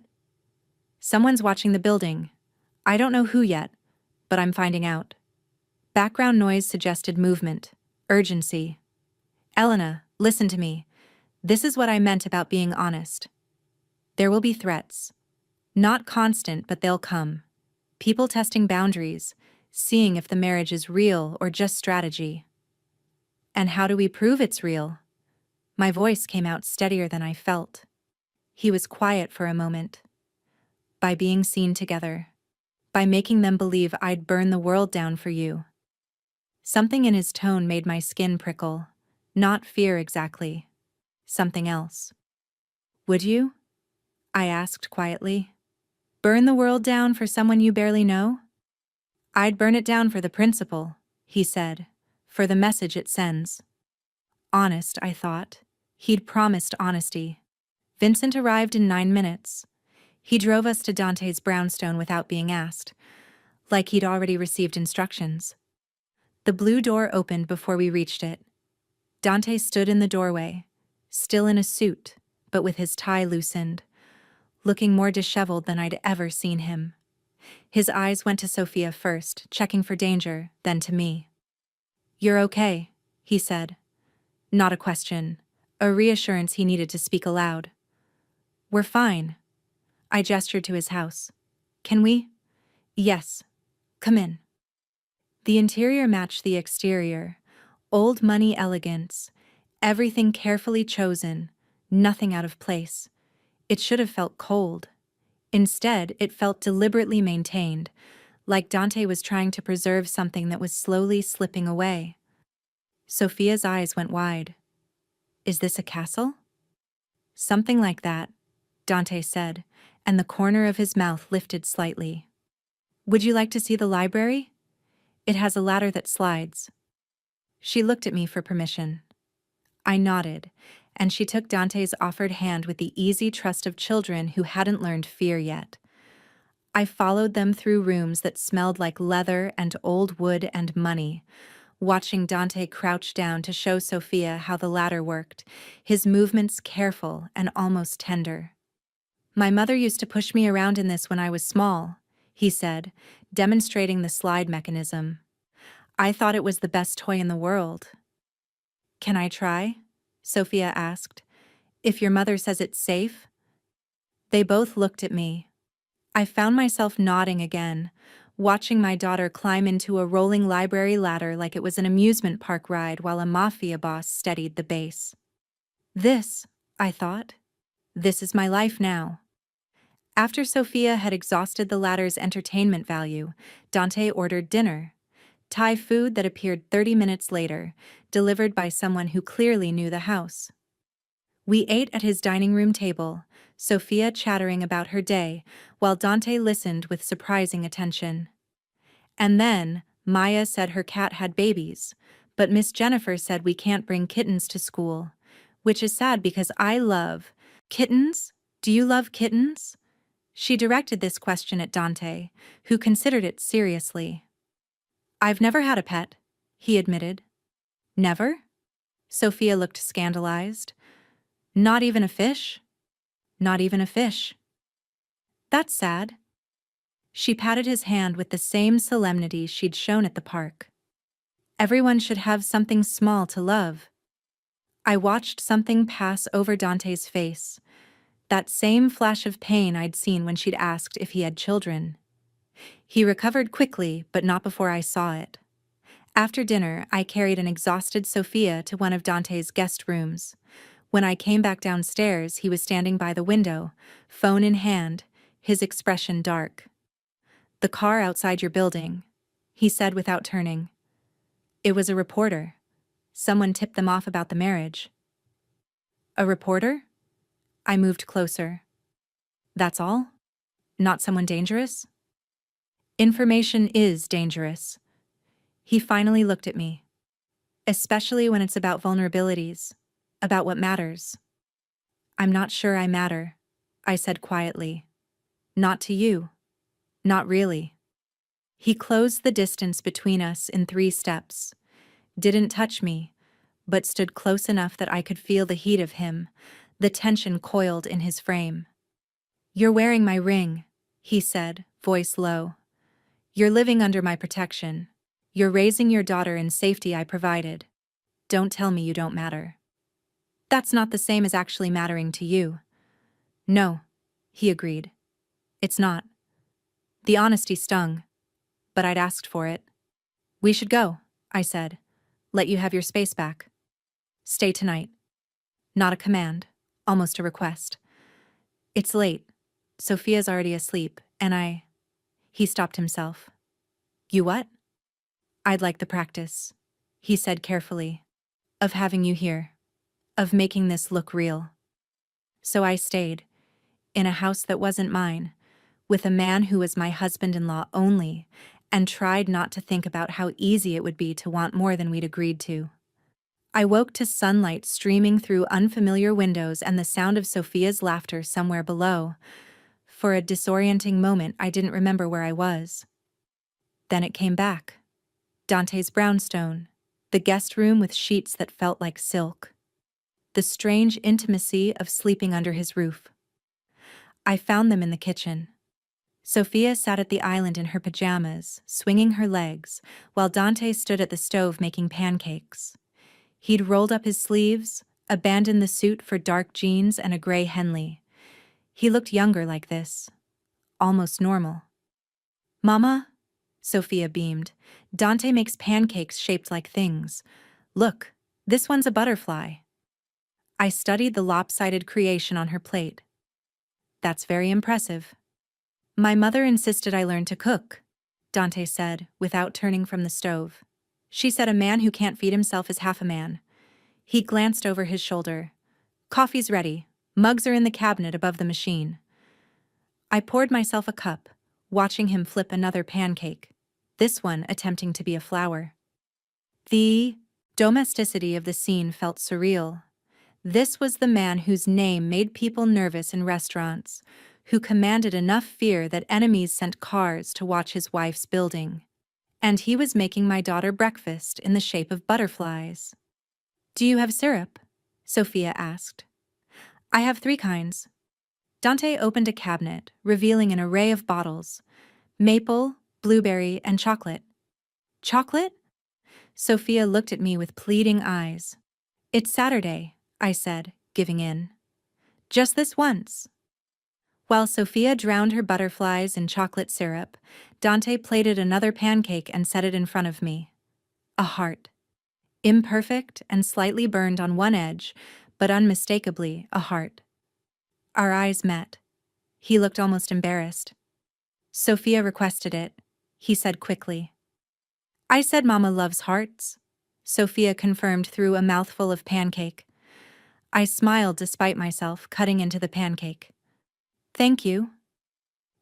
Someone's watching the building. I don't know who yet, but I'm finding out. Background noise suggested movement, urgency. Elena, listen to me. This is what I meant about being honest. There will be threats. Not constant, but they'll come. People testing boundaries, seeing if the marriage is real or just strategy. And how do we prove it's real? My voice came out steadier than I felt. He was quiet for a moment. By being seen together. By making them believe I'd burn the world down for you. Something in his tone made my skin prickle. Not fear exactly. Something else. Would you? I asked quietly. Burn the world down for someone you barely know? I'd burn it down for the principle, he said, for the message it sends. Honest, I thought. He'd promised honesty. Vincent arrived in 9 minutes. He drove us to Dante's brownstone without being asked, like he'd already received instructions. The blue door opened before we reached it. Dante stood in the doorway, still in a suit, but with his tie loosened, looking more disheveled than I'd ever seen him. His eyes went to Sophia first, checking for danger, then to me. You're okay, he said. Not a question, a reassurance he needed to speak aloud. We're fine. I gestured to his house. Can we? Yes. Come in. The interior matched the exterior. Old money elegance. Everything carefully chosen. Nothing out of place. It should have felt cold. Instead, it felt deliberately maintained, like Dante was trying to preserve something that was slowly slipping away. Sophia's eyes went wide. Is this a castle? Something like that, Dante said, and the corner of his mouth lifted slightly. Would you like to see the library? It has a ladder that slides. She looked at me for permission. I nodded, and she took Dante's offered hand with the easy trust of children who hadn't learned fear yet. I followed them through rooms that smelled like leather and old wood and money, watching Dante crouch down to show Sophia how the ladder worked, his movements careful and almost tender. My mother used to push me around in this when I was small, he said, demonstrating the slide mechanism. I thought it was the best toy in the world. Can I try? Sophia asked. If your mother says it's safe? They both looked at me. I found myself nodding again, watching my daughter climb into a rolling library ladder like it was an amusement park ride while a Mafia boss steadied the base. This, I thought. This is my life now. After Sophia had exhausted the ladder's entertainment value, Dante ordered dinner. Thai food that appeared 30 minutes later, delivered by someone who clearly knew the house. We ate at his dining room table, Sophia chattering about her day, while Dante listened with surprising attention. And then, Maya said her cat had babies, but Miss Jennifer said we can't bring kittens to school, which is sad because I love kittens. Do you love kittens? She directed this question at Dante, who considered it seriously. I've never had a pet, he admitted. Never? Sophia looked scandalized. Not even a fish? Not even a fish. That's sad. She patted his hand with the same solemnity she'd shown at the park. Everyone should have something small to love. I watched something pass over Dante's face, that same flash of pain I'd seen when she'd asked if he had children. He recovered quickly, but not before I saw it. After dinner, I carried an exhausted Sophia to one of Dante's guest rooms. When I came back downstairs, he was standing by the window, phone in hand, his expression dark. The car outside your building, he said without turning. It was a reporter. Someone tipped them off about the marriage. A reporter? I moved closer. That's all? Not someone dangerous? Information is dangerous. He finally looked at me. Especially when it's about vulnerabilities, about what matters. I'm not sure I matter, I said quietly. Not to you. Not really. He closed the distance between us in 3 steps. Didn't touch me, but stood close enough that I could feel the heat of him, the tension coiled in his frame. You're wearing my ring, he said, voice low. You're living under my protection. You're raising your daughter in safety I provided. Don't tell me you don't matter. That's not the same as actually mattering to you. No, he agreed. It's not. The honesty stung, but I'd asked for it. We should go, I said. Let you have your space back. Stay tonight. Not a command, almost a request. It's late. Sophia's already asleep, and He stopped himself. You what? I'd like the practice, he said carefully, of having you here, of making this look real. So I stayed, in a house that wasn't mine, with a man who was my husband-in-law only, and tried not to think about how easy it would be to want more than we'd agreed to. I woke to sunlight streaming through unfamiliar windows and the sound of Sophia's laughter somewhere below. For a disorienting moment, I didn't remember where I was. Then it came back. Dante's brownstone, the guest room with sheets that felt like silk. The strange intimacy of sleeping under his roof. I found them in the kitchen. Sophia sat at the island in her pajamas, swinging her legs, while Dante stood at the stove making pancakes. He'd rolled up his sleeves, abandoned the suit for dark jeans and a gray Henley. He looked younger like this. Almost normal. Mama? Sophia beamed. Dante makes pancakes shaped like things. Look, this one's a butterfly. I studied the lopsided creation on her plate. That's very impressive. My mother insisted I learn to cook, Dante said, without turning from the stove. She said a man who can't feed himself is half a man. He glanced over his shoulder. Coffee's ready. Mugs are in the cabinet above the machine. I poured myself a cup, watching him flip another pancake, this one attempting to be a flower. The domesticity of the scene felt surreal. This was the man whose name made people nervous in restaurants, who commanded enough fear that enemies sent cars to watch his wife's building. And he was making my daughter breakfast in the shape of butterflies. Do you have syrup? Sophia asked. I have 3 kinds. Dante opened a cabinet, revealing an array of bottles. Maple, blueberry, and chocolate. Chocolate? Sophia looked at me with pleading eyes. It's Saturday, I said, giving in. Just this once. While Sophia drowned her butterflies in chocolate syrup, Dante plated another pancake and set it in front of me. A heart. Imperfect and slightly burned on one edge, but unmistakably a heart. Our eyes met. He looked almost embarrassed. Sophia requested it, he said quickly. I said Mama loves hearts, Sophia confirmed through a mouthful of pancake. I smiled despite myself, cutting into the pancake. Thank you.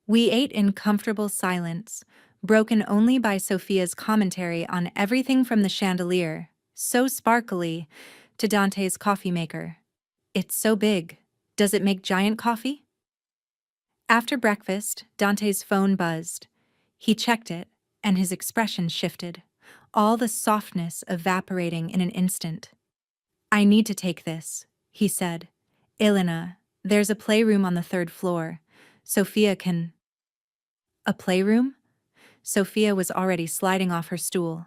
We ate in comfortable silence, broken only by Sophia's commentary on everything from the chandelier, so sparkly, to Dante's coffee maker. It's so big. Does it make giant coffee? After breakfast, Dante's phone buzzed. He checked it, and his expression shifted, all the softness evaporating in an instant. I need to take this, he said. Elena, there's a playroom on the 3rd floor. Sophia can... A playroom? Sophia was already sliding off her stool.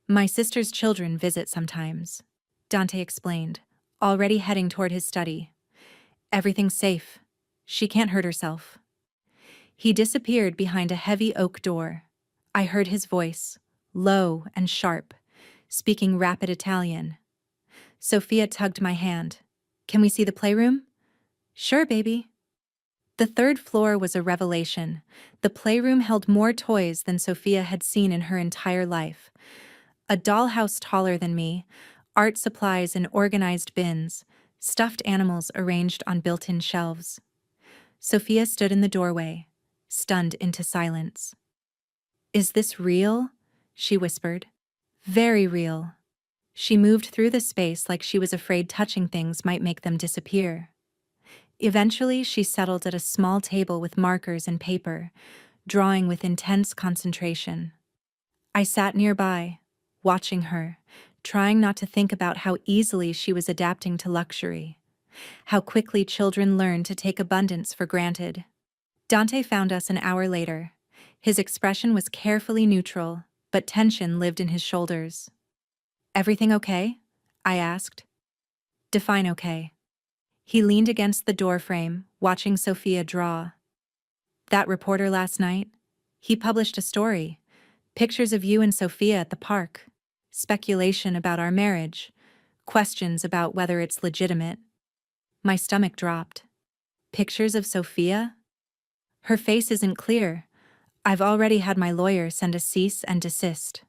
My sister's children visit sometimes, Dante explained, already heading toward his study. Everything's safe. She can't hurt herself. He disappeared behind a heavy oak door. I heard his voice, low and sharp, speaking rapid Italian. Sophia tugged my hand. Can we see the playroom? Sure, baby. The 3rd floor was a revelation. The playroom held more toys than Sophia had seen in her entire life. A dollhouse taller than me, art supplies in organized bins, stuffed animals arranged on built-in shelves. Sophia stood in the doorway, stunned into silence. "Is this real?" she whispered. "Very real." She moved through the space like she was afraid touching things might make them disappear. Eventually, she settled at a small table with markers and paper, drawing with intense concentration. I sat nearby, watching her, trying not to think about how easily she was adapting to luxury, how quickly children learn to take abundance for granted. Dante found us an hour later. His expression was carefully neutral, but tension lived in his shoulders. "Everything okay?" I asked. "Define okay." He leaned against the doorframe, watching Sophia draw. "That reporter last night? He published a story. Pictures of you and Sophia at the park. Speculation about our marriage. Questions about whether it's legitimate." My stomach dropped. "Pictures of Sophia?" "Her face isn't clear. I've already had my lawyer send a cease and desist."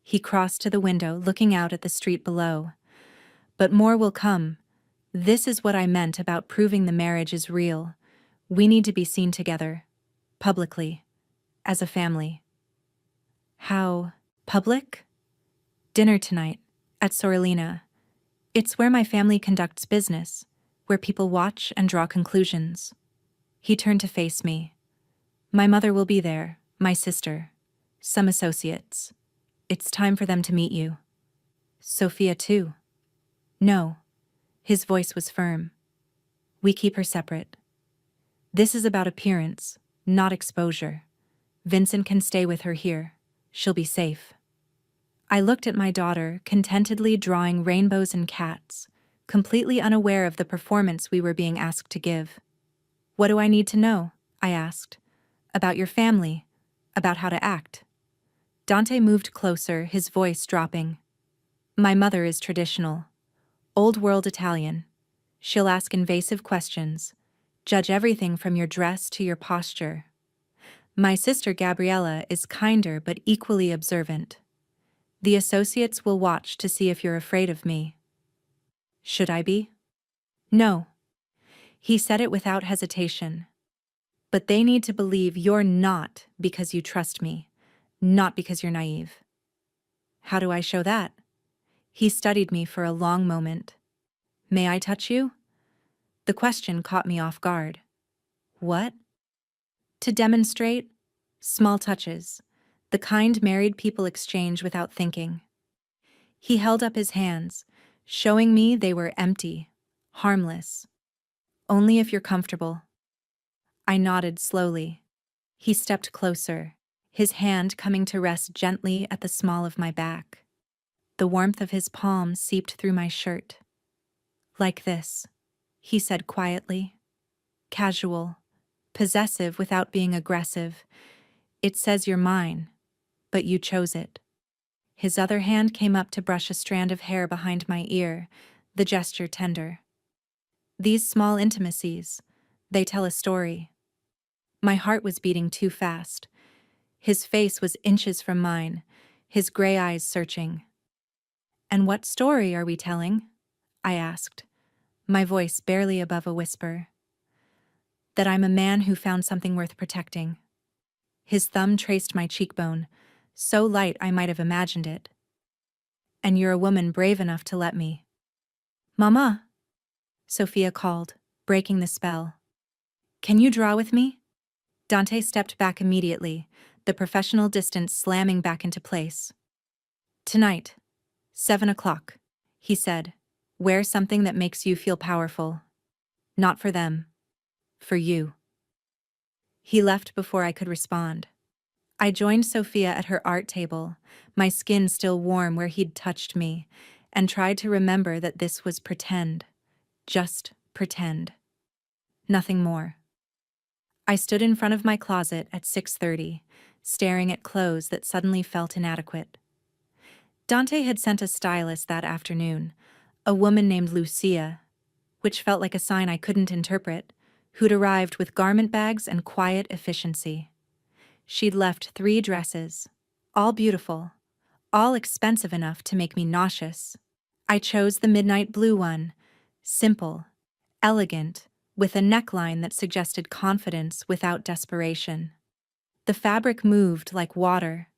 He crossed to the window, looking out at the street below. "But more will come. This is what I meant about proving the marriage is real. We need to be seen together. Publicly. As a family." "How public?" "Dinner tonight. At Sorellina. It's where my family conducts business, where people watch and draw conclusions." He turned to face me. "My mother will be there, my sister, some associates. It's time for them to meet you." "Sophia too?" "No." His voice was firm. "We keep her separate. This is about appearance, not exposure. Vincent can stay with her here. She'll be safe." I looked at my daughter, contentedly drawing rainbows and cats, completely unaware of the performance we were being asked to give. "What do I need to know?" I asked. "About your family, about how to act." Dante moved closer, his voice dropping. "My mother is traditional. Old-world Italian. She'll ask invasive questions, judge everything from your dress to your posture. My sister Gabriella is kinder but equally observant. The associates will watch to see if you're afraid of me." "Should I be?" "No." He said it without hesitation. "But they need to believe you're not because you trust me, not because you're naive." "How do I show that?" He studied me for a long moment. "May I touch you?" The question caught me off guard. "What?" "To demonstrate. Small touches. The kind married people exchange without thinking." He held up his hands, showing me they were empty, harmless. "Only if you're comfortable." I nodded slowly. He stepped closer, his hand coming to rest gently at the small of my back. The warmth of his palm seeped through my shirt. "Like this," he said quietly. "Casual, possessive without being aggressive. It says you're mine, but you chose it." His other hand came up to brush a strand of hair behind my ear, the gesture tender. "These small intimacies, they tell a story." My heart was beating too fast. His face was inches from mine, his gray eyes searching. "And what story are we telling?" I asked, my voice barely above a whisper. "That I'm a man who found something worth protecting." His thumb traced my cheekbone, so light I might have imagined it. "And you're a woman brave enough to let me." "Mama," Sophia called, breaking the spell. "Can you draw with me?" Dante stepped back immediately, the professional distance slamming back into place. "Tonight, 7 o'clock, he said. "Wear something that makes you feel powerful. Not for them. For you." He left before I could respond. I joined Sophia at her art table, my skin still warm where he'd touched me, and tried to remember that this was pretend. Just pretend. Nothing more. I stood in front of my closet at 6:30, staring at clothes that suddenly felt inadequate. Dante had sent a stylist that afternoon, a woman named Lucia, which felt like a sign I couldn't interpret, who'd arrived with garment bags and quiet efficiency. She'd left 3 dresses, all beautiful, all expensive enough to make me nauseous. I chose the midnight blue one, simple, elegant, with a neckline that suggested confidence without desperation. The fabric moved like water.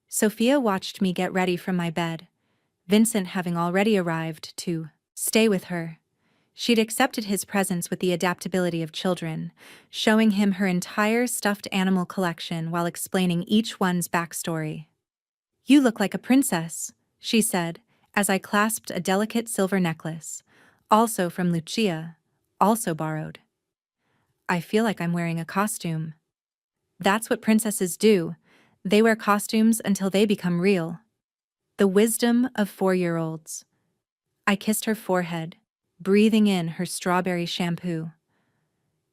Sophia watched me get ready from my bed, Vincent having already arrived to stay with her. She'd accepted his presence with the adaptability of children, showing him her entire stuffed animal collection while explaining each one's backstory. "You look like a princess," she said, as I clasped a delicate silver necklace, also from Lucia, also borrowed. "I feel like I'm wearing a costume." "That's what princesses do. They wear costumes until they become real." The wisdom of 4-year-olds. I kissed her forehead, breathing in her strawberry shampoo.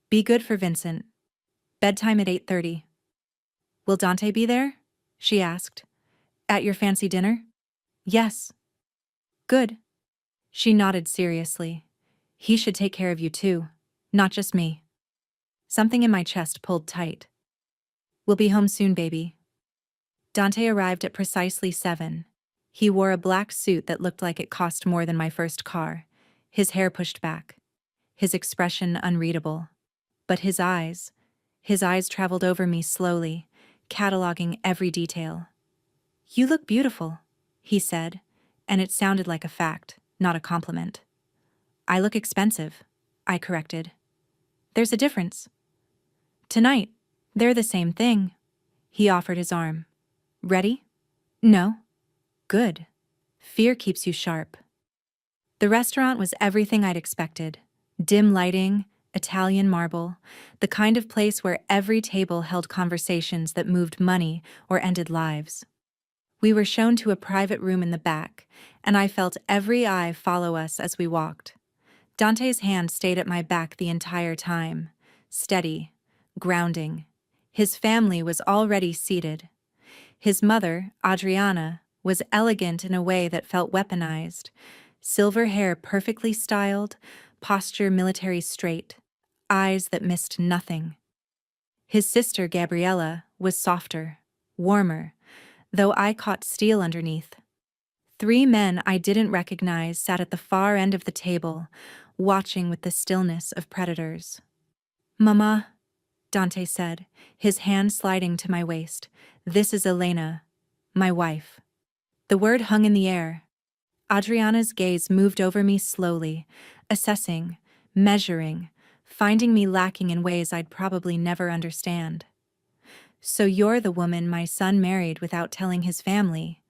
"Be good for Vincent. Bedtime at 8:30. "Will Dante be there?" she asked. "At your fancy dinner?" "Yes." "Good." She nodded seriously. "He should take care of you too, not just me." Something in my chest pulled tight. "We'll be home soon, baby." Dante arrived at precisely 7. He wore a black suit that looked like it cost more than my first car, his hair pushed back, his expression unreadable. But his eyes traveled over me slowly, cataloging every detail. "You look beautiful," he said, and it sounded like a fact, not a compliment. "I look expensive," I corrected. "There's a difference." "Tonight, they're the same thing." He offered his arm. "Ready?" "No." "Good. Fear keeps you sharp." The restaurant was everything I'd expected. Dim lighting, Italian marble, the kind of place where every table held conversations that moved money or ended lives. We were shown to a private room in the back, and I felt every eye follow us as we walked. Dante's hand stayed at my back the entire time, steady, grounding. His family was already seated. His mother, Adriana, was elegant in a way that felt weaponized. Silver hair perfectly styled, posture military straight, eyes that missed nothing. His sister, Gabriella, was softer, warmer, though I caught steel underneath. 3 men I didn't recognize sat at the far end of the table, watching with the stillness of predators. "Mama," Dante said, his hand sliding to my waist, "this is Elena, my wife." The word hung in the air. Adriana's gaze moved over me slowly, assessing, measuring, finding me lacking in ways I'd probably never understand. "So you're the woman my son married without telling his family,"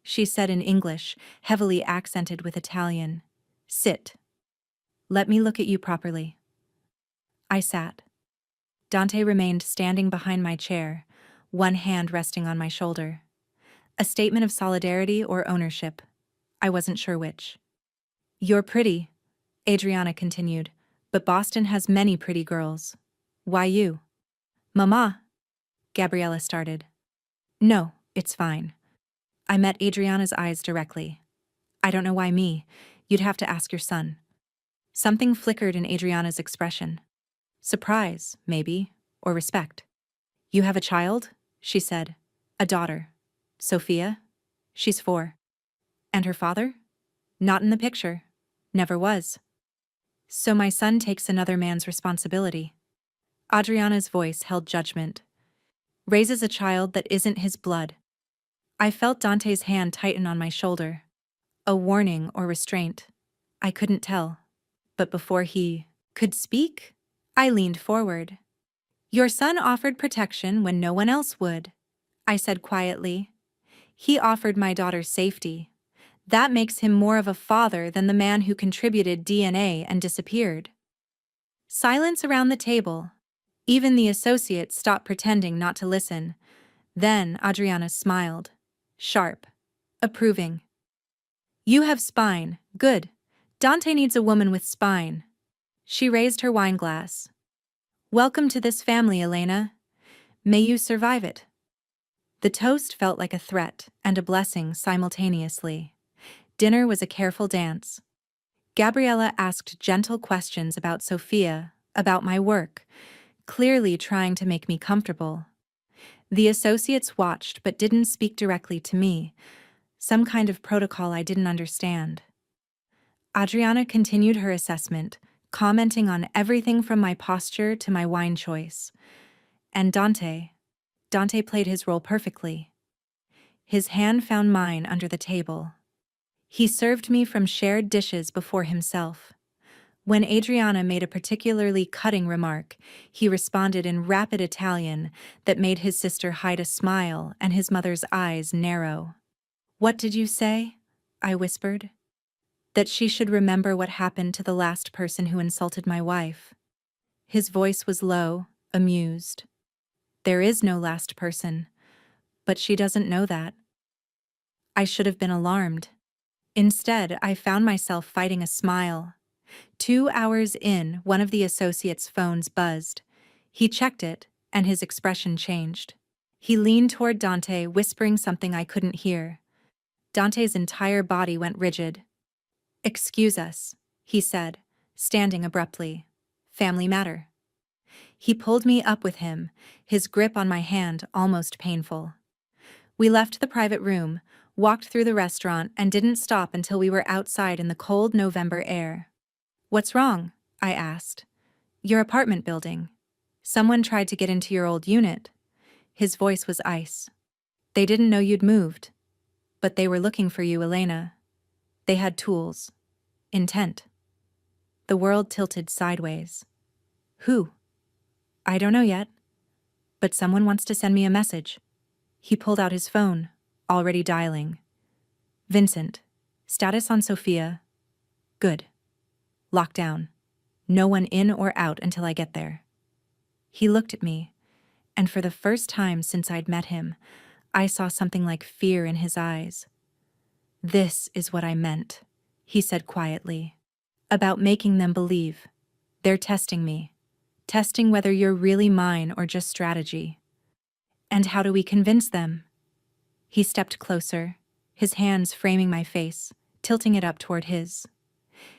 she said in English, heavily accented with Italian. "Sit. Let me look at you properly." I sat. Dante remained standing behind my chair, one hand resting on my shoulder. A statement of solidarity or ownership. I wasn't sure which. "You're pretty," Adriana continued, "but Boston has many pretty girls. Why you?" "Mama," Gabriella started. "No, it's fine." I met Adriana's eyes directly. "I don't know why me. You'd have to ask your son." Something flickered in Adriana's expression. Surprise, maybe, or respect. "You have a child?" she said. "A daughter. Sophia? She's 4. And her father?" "Not in the picture. Never was." "So my son takes another man's responsibility." Adriana's voice held judgment. "Raises a child that isn't his blood." I felt Dante's hand tighten on my shoulder. A warning or restraint. I couldn't tell. But before he could speak, I leaned forward. "Your son offered protection when no one else would," I said quietly. "He offered my daughter safety. That makes him more of a father than the man who contributed DNA and disappeared." Silence around the table. Even the associates stopped pretending not to listen. Then Adriana smiled. Sharp. Approving. "You have spine. Good. Dante needs a woman with spine." She raised her wine glass. "Welcome to this family, Elena. May you survive it." The toast felt like a threat and a blessing simultaneously. Dinner was a careful dance. Gabriella asked gentle questions about Sophia, about my work, clearly trying to make me comfortable. The associates watched but didn't speak directly to me, some kind of protocol I didn't understand. Adriana continued her assessment, commenting on everything from my posture to my wine choice. And Dante played his role perfectly. His hand found mine under the table. He served me from shared dishes before himself. When Adriana made a particularly cutting remark, he responded in rapid Italian that made his sister hide a smile and his mother's eyes narrow. "What did you say?" I whispered. "That she should remember what happened to the last person who insulted my wife." His voice was low, amused. "There is no last person, but she doesn't know that." I should have been alarmed. Instead, I found myself fighting a smile. 2 hours in, one of the associates' phones buzzed. He checked it, and his expression changed. He leaned toward Dante, whispering something I couldn't hear. Dante's entire body went rigid. "Excuse us," he said, standing abruptly. "Family matter." He pulled me up with him, his grip on my hand almost painful. We left the private room, walked through the restaurant, and didn't stop until we were outside in the cold November air. "What's wrong?" I asked. "Your apartment building. Someone tried to get into your old unit." His voice was ice. "They didn't know you'd moved. But they were looking for you, Elena. They had tools. Intent." The world tilted sideways. "Who?" "I don't know yet. But someone wants to send me a message." He pulled out his phone, already dialing. "Vincent. Status on Sophia. Good. Lockdown. No one in or out until I get there." He looked at me, and for the first time since I'd met him, I saw something like fear in his eyes. "This is what I meant," he said quietly. "About making them believe. They're testing me. Testing whether you're really mine or just strategy." "And how do we convince them?" He stepped closer, his hands framing my face, tilting it up toward his.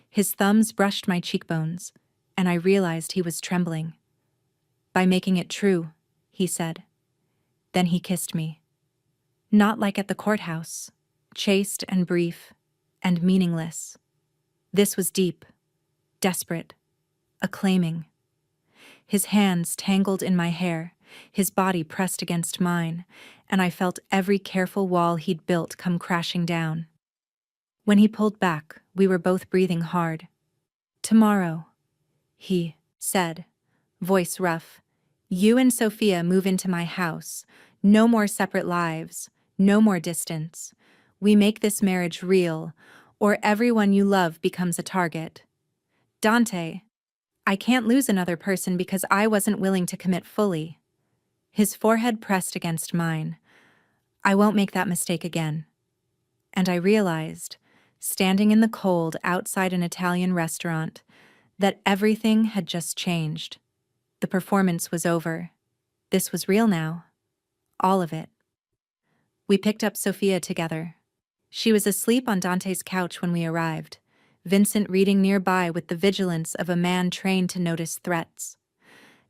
His thumbs brushed my cheekbones, and I realized he was trembling. "By making it true," he said. Then he kissed me. Not like at the courthouse, chaste and brief, and meaningless. This was deep, desperate, acclaiming. His hands tangled in my hair, his body pressed against mine, and I felt every careful wall he'd built come crashing down. When he pulled back, we were both breathing hard. "Tomorrow," he said, voice rough, "you and Sophia move into my house. No more separate lives, no more distance. We make this marriage real, or everyone you love becomes a target. Dante, I can't lose another person because I wasn't willing to commit fully." His forehead pressed against mine. "I won't make that mistake again." And I realized, standing in the cold outside an Italian restaurant, that everything had just changed. The performance was over. This was real now. All of it. We picked up Sophia together. She was asleep on Dante's couch when we arrived, Vincent reading nearby with the vigilance of a man trained to notice threats.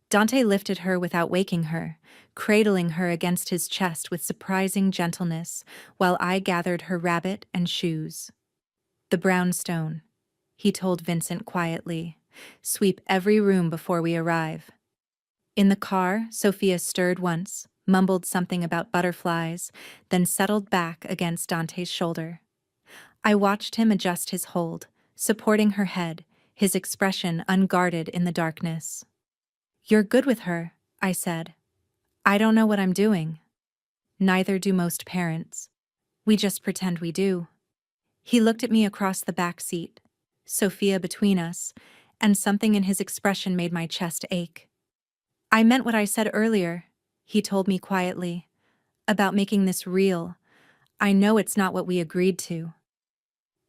Dante lifted her without waking her, cradling her against his chest with surprising gentleness, while I gathered her rabbit and shoes. "The brownstone," he told Vincent quietly. "Sweep every room before we arrive." In the car, Sophia stirred once, mumbled something about butterflies, then settled back against Dante's shoulder. I watched him adjust his hold, supporting her head, his expression unguarded in the darkness. "You're good with her," I said. "I don't know what I'm doing." Neither do most parents. We just pretend we do. He looked at me across the back seat, Sophia between us, and something in his expression made my chest ache. "I meant what I said earlier," he told me quietly, "about making this real. I know it's not what we agreed to."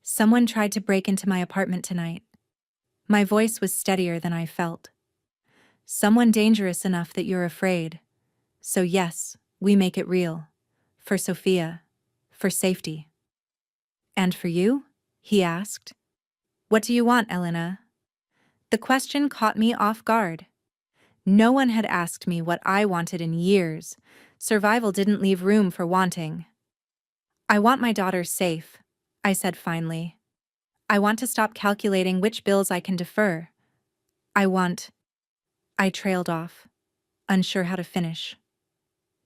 "Someone tried to break into my apartment tonight." My voice was steadier than I felt. "Someone dangerous enough that you're afraid. So yes, we make it real. For Sophia. For safety." "And for you?" he asked. "What do you want, Elena?" The question caught me off guard. No one had asked me what I wanted in years. Survival didn't leave room for wanting. "I want my daughter safe," I said finally. "I want to stop calculating which bills I can defer. I want. I trailed off, unsure how to finish.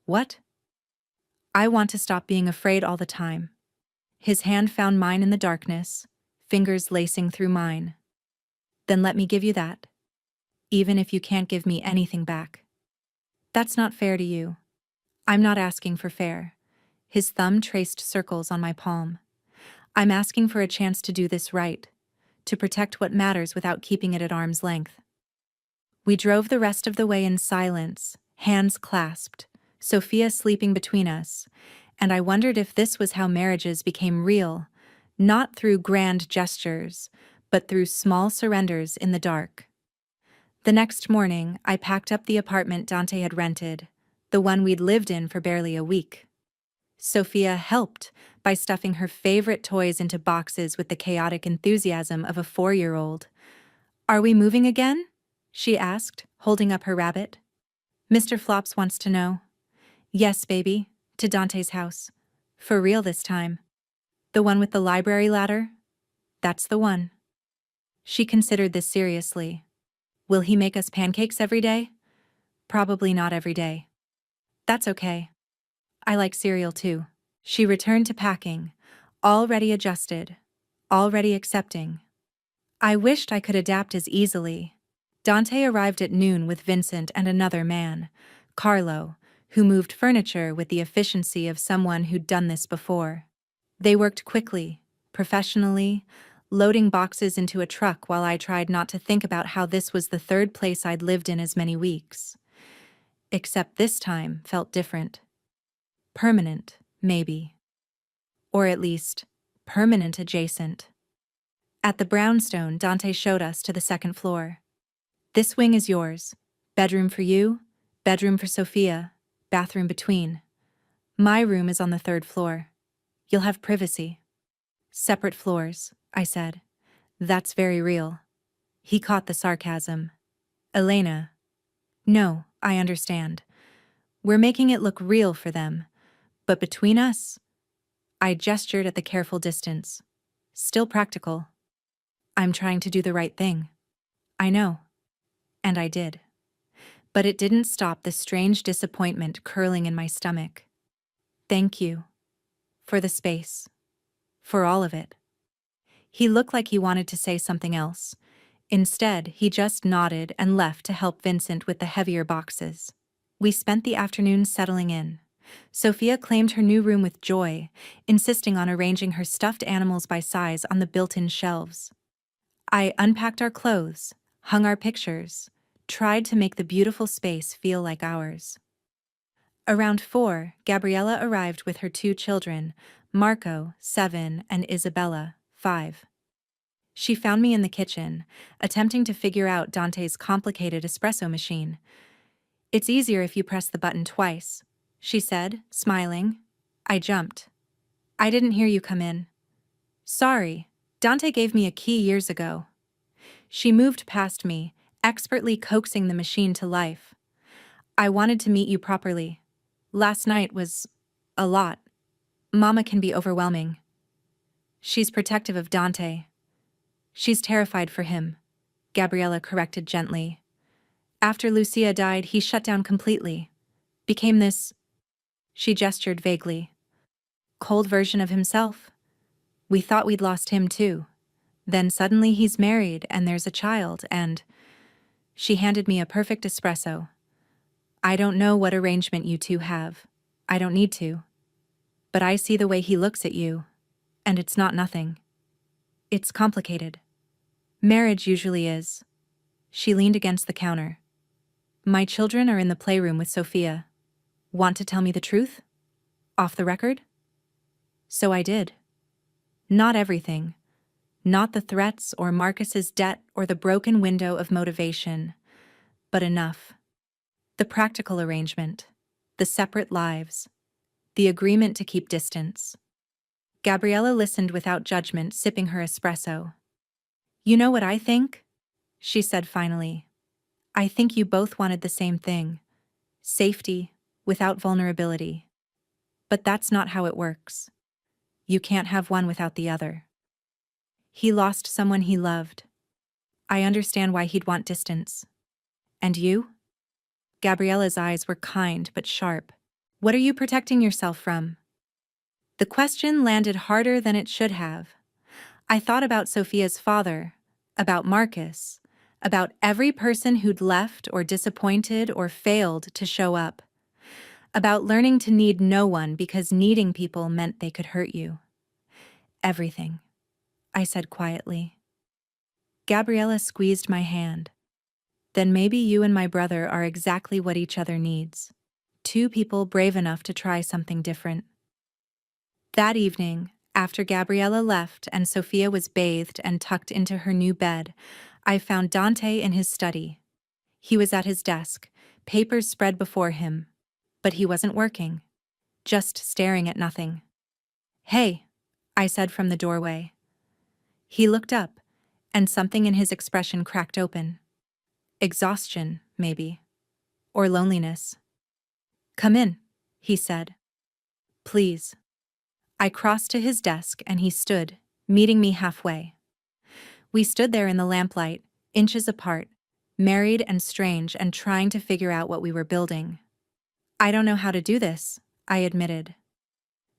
What? I want to stop being afraid all the time. His hand found mine in the darkness, fingers lacing through mine. Then let me give you that. Even if you can't give me anything back. That's not fair to you. I'm not asking for fair. His thumb traced circles on my palm. I'm asking for a chance to do this right, to protect what matters without keeping it at arm's length. We drove the rest of the way in silence, hands clasped, Sophia sleeping between us, and I wondered if this was how marriages became real, not through grand gestures, but through small surrenders in the dark. The next morning, I packed up the apartment Dante had rented, the one we'd lived in for barely a week. Sophia helped by stuffing her favorite toys into boxes with the chaotic enthusiasm of a 4-year-old. "Are we moving again?" she asked, holding up her rabbit. "Mr. Flops wants to know." "Yes, baby, to Dante's house. For real this time. The one with the library ladder?" "That's the one." She considered this seriously. "Will he make us pancakes every day?" "Probably not every day." "That's okay. I like cereal too." She returned to packing, already adjusted, already accepting. I wished I could adapt as easily. Dante arrived at noon with Vincent and another man, Carlo, who moved furniture with the efficiency of someone who'd done this before. They worked quickly, professionally, loading boxes into a truck while I tried not to think about how this was the third place I'd lived in as many weeks. Except this time felt different. Permanent, maybe. Or at least, permanent adjacent. At the brownstone, Dante showed us to the second floor. "This wing is yours. Bedroom for you, bedroom for Sophia, bathroom between. My room is on the 3rd floor. You'll have privacy." "Separate floors," I said. "That's very real." He caught the sarcasm. "Elena." "No, I understand. We're making it look real for them. But between us?" I gestured at the careful distance. "Still practical." "I'm trying to do the right thing." "I know." And I did. But it didn't stop the strange disappointment curling in my stomach. "Thank you. For the space. For all of it." He looked like he wanted to say something else. Instead, he just nodded and left to help Vincent with the heavier boxes. We spent the afternoon settling in. Sophia claimed her new room with joy, insisting on arranging her stuffed animals by size on the built-in shelves. I unpacked our clothes, hung our pictures, tried to make the beautiful space feel like ours. Around 4, Gabriella arrived with her 2 children, Marco, 7, and Isabella, 5. She found me in the kitchen, attempting to figure out Dante's complicated espresso machine. "It's easier if you press the button twice," she said, smiling. I jumped. "I didn't hear you come in." "Sorry, Dante gave me a key years ago." She moved past me, expertly coaxing the machine to life. "I wanted to meet you properly. Last night was a lot. Mama can be overwhelming." "She's protective of Dante." "She's terrified for him," Gabriella corrected gently. "After Lucia died, he shut down completely. Became this," she gestured vaguely, "cold version of himself. We thought we'd lost him too. Then suddenly he's married and there's a child and—" She handed me a perfect espresso. "I don't know what arrangement you two have. I don't need to. But I see the way he looks at you. And it's not nothing. It's complicated. Marriage usually is." She leaned against the counter. "My children are in the playroom with Sophia. Want to tell me the truth? Off the record?" So I did. Not everything. Not the threats or Marcus's debt or the broken window of motivation. But enough. The practical arrangement. The separate lives. The agreement to keep distance. Gabriella listened without judgment, sipping her espresso. "You know what I think?" she said finally. "I think you both wanted the same thing. Safety, without vulnerability. But that's not how it works. You can't have one without the other." He lost someone he loved. I understand why he'd want distance. And you? Gabriella's eyes were kind but sharp. What are you protecting yourself from? The question landed harder than it should have. I thought about Sophia's father, about Marcus, about every person who'd left or disappointed or failed to show up, about learning to need no one because needing people meant they could hurt you. Everything, I said quietly. Gabriella squeezed my hand. Then maybe you and my brother are exactly what each other needs. Two people brave enough to try something different. That evening, after Gabriella left and Sophia was bathed and tucked into her new bed, I found Dante in his study. He was at his desk, papers spread before him. But he wasn't working, just staring at nothing. "Hey," I said from the doorway. He looked up, and something in his expression cracked open. Exhaustion, maybe. Or loneliness. "Come in," he said. "Please." I crossed to his desk and he stood, meeting me halfway. We stood there in the lamplight, inches apart, married and strange and trying to figure out what we were building. "I don't know how to do this," I admitted.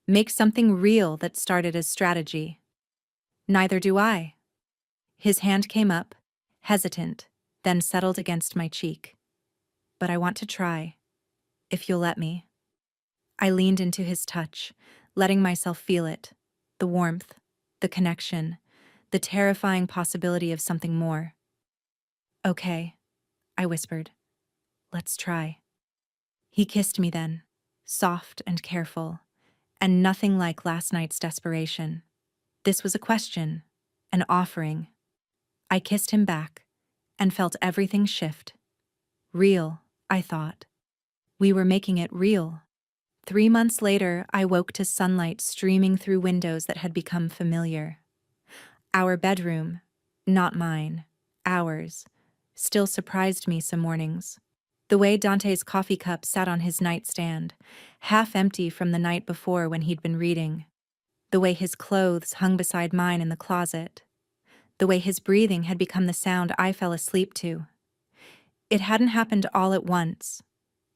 "Make something real that started as strategy." "Neither do I." His hand came up, hesitant, then settled against my cheek. "But I want to try, if you'll let me." I leaned into his touch, letting myself feel it, the warmth, the connection, the terrifying possibility of something more. "Okay," I whispered. "Let's try." He kissed me then, soft and careful, and nothing like last night's desperation. This was a question, an offering. I kissed him back, and felt everything shift. Real, I thought. We were making it real. 3 months later, I woke to sunlight streaming through windows that had become familiar. Our bedroom, not mine, ours, still surprised me some mornings. The way Dante's coffee cup sat on his nightstand, half empty from the night before when he'd been reading. The way his clothes hung beside mine in the closet. The way his breathing had become the sound I fell asleep to. It hadn't happened all at once,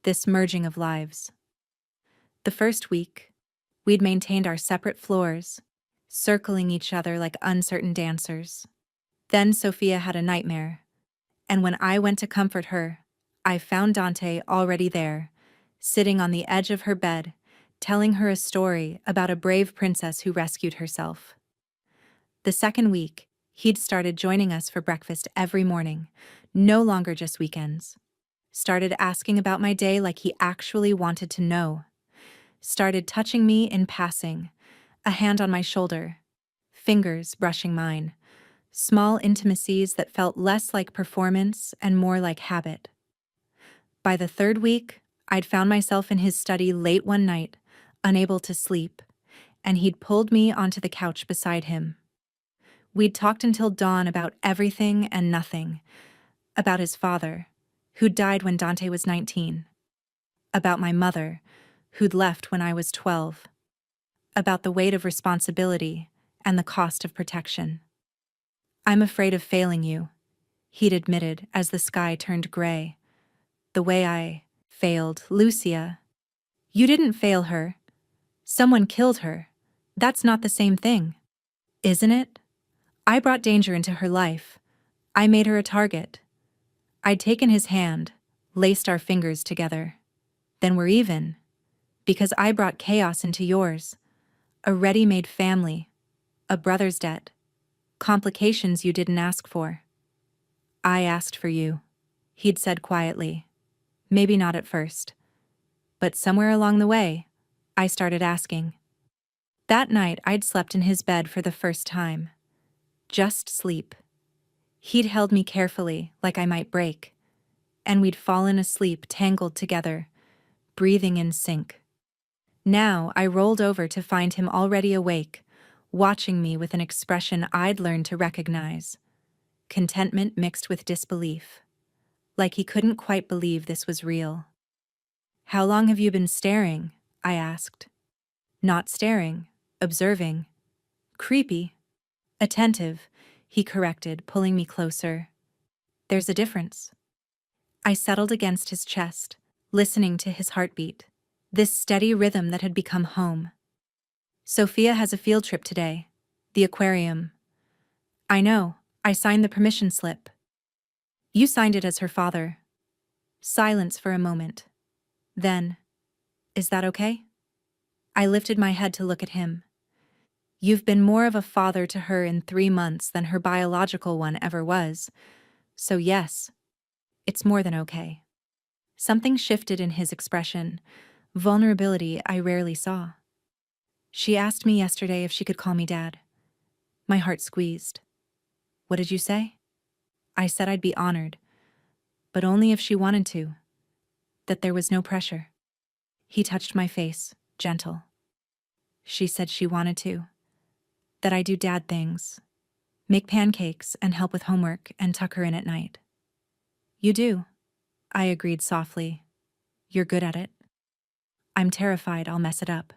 this merging of lives. The first week, we'd maintained our separate floors, circling each other like uncertain dancers. Then Sophia had a nightmare, and when I went to comfort her, I found Dante already there, sitting on the edge of her bed, telling her a story about a brave princess who rescued herself. The second week, he'd started joining us for breakfast every morning, no longer just weekends. Started asking about my day like he actually wanted to know. Started touching me in passing, a hand on my shoulder, fingers brushing mine. Small intimacies that felt less like performance and more like habit. By the third week, I'd found myself in his study late one night, unable to sleep, and he'd pulled me onto the couch beside him. We'd talked until dawn about everything and nothing. About his father, who'd died when Dante was 19. About my mother, who'd left when I was 12. About the weight of responsibility and the cost of protection. "I'm afraid of failing you," he'd admitted as the sky turned gray. "The way I failed Lucia." "You didn't fail her. Someone killed her. That's not the same thing." "Isn't it? I brought danger into her life. I made her a target." I'd taken his hand, laced our fingers together. "Then we're even. Because I brought chaos into yours. A ready-made family. A brother's debt. Complications you didn't ask for." "I asked for you," he'd said quietly. Maybe not at first. But somewhere along the way, I started asking. That night, I'd slept in his bed for the first time. Just sleep. He'd held me carefully, like I might break. And we'd fallen asleep tangled together, breathing in sync. Now, I rolled over to find him already awake, watching me with an expression I'd learned to recognize. Contentment mixed with disbelief. Like he couldn't quite believe this was real. "How long have you been staring?" I asked. "Not staring, observing." "Creepy." "Attentive," he corrected, pulling me closer. There's a difference. I settled against his chest, listening to his heartbeat. This steady rhythm that had become home. Sophia has a field trip today. The aquarium. I know, I signed the permission slip. You signed it as her father. Silence for a moment. Then, is that okay? I lifted my head to look at him. You've been more of a father to her in 3 months than her biological one ever was. So yes, it's more than okay. Something shifted in his expression, vulnerability I rarely saw. She asked me yesterday if she could call me Dad. My heart squeezed. What did you say? I said I'd be honored, but only if she wanted to, that there was no pressure. He touched my face, gentle. She said she wanted to, that I do dad things, make pancakes and help with homework and tuck her in at night. You do, I agreed softly. You're good at it. I'm terrified I'll mess it up.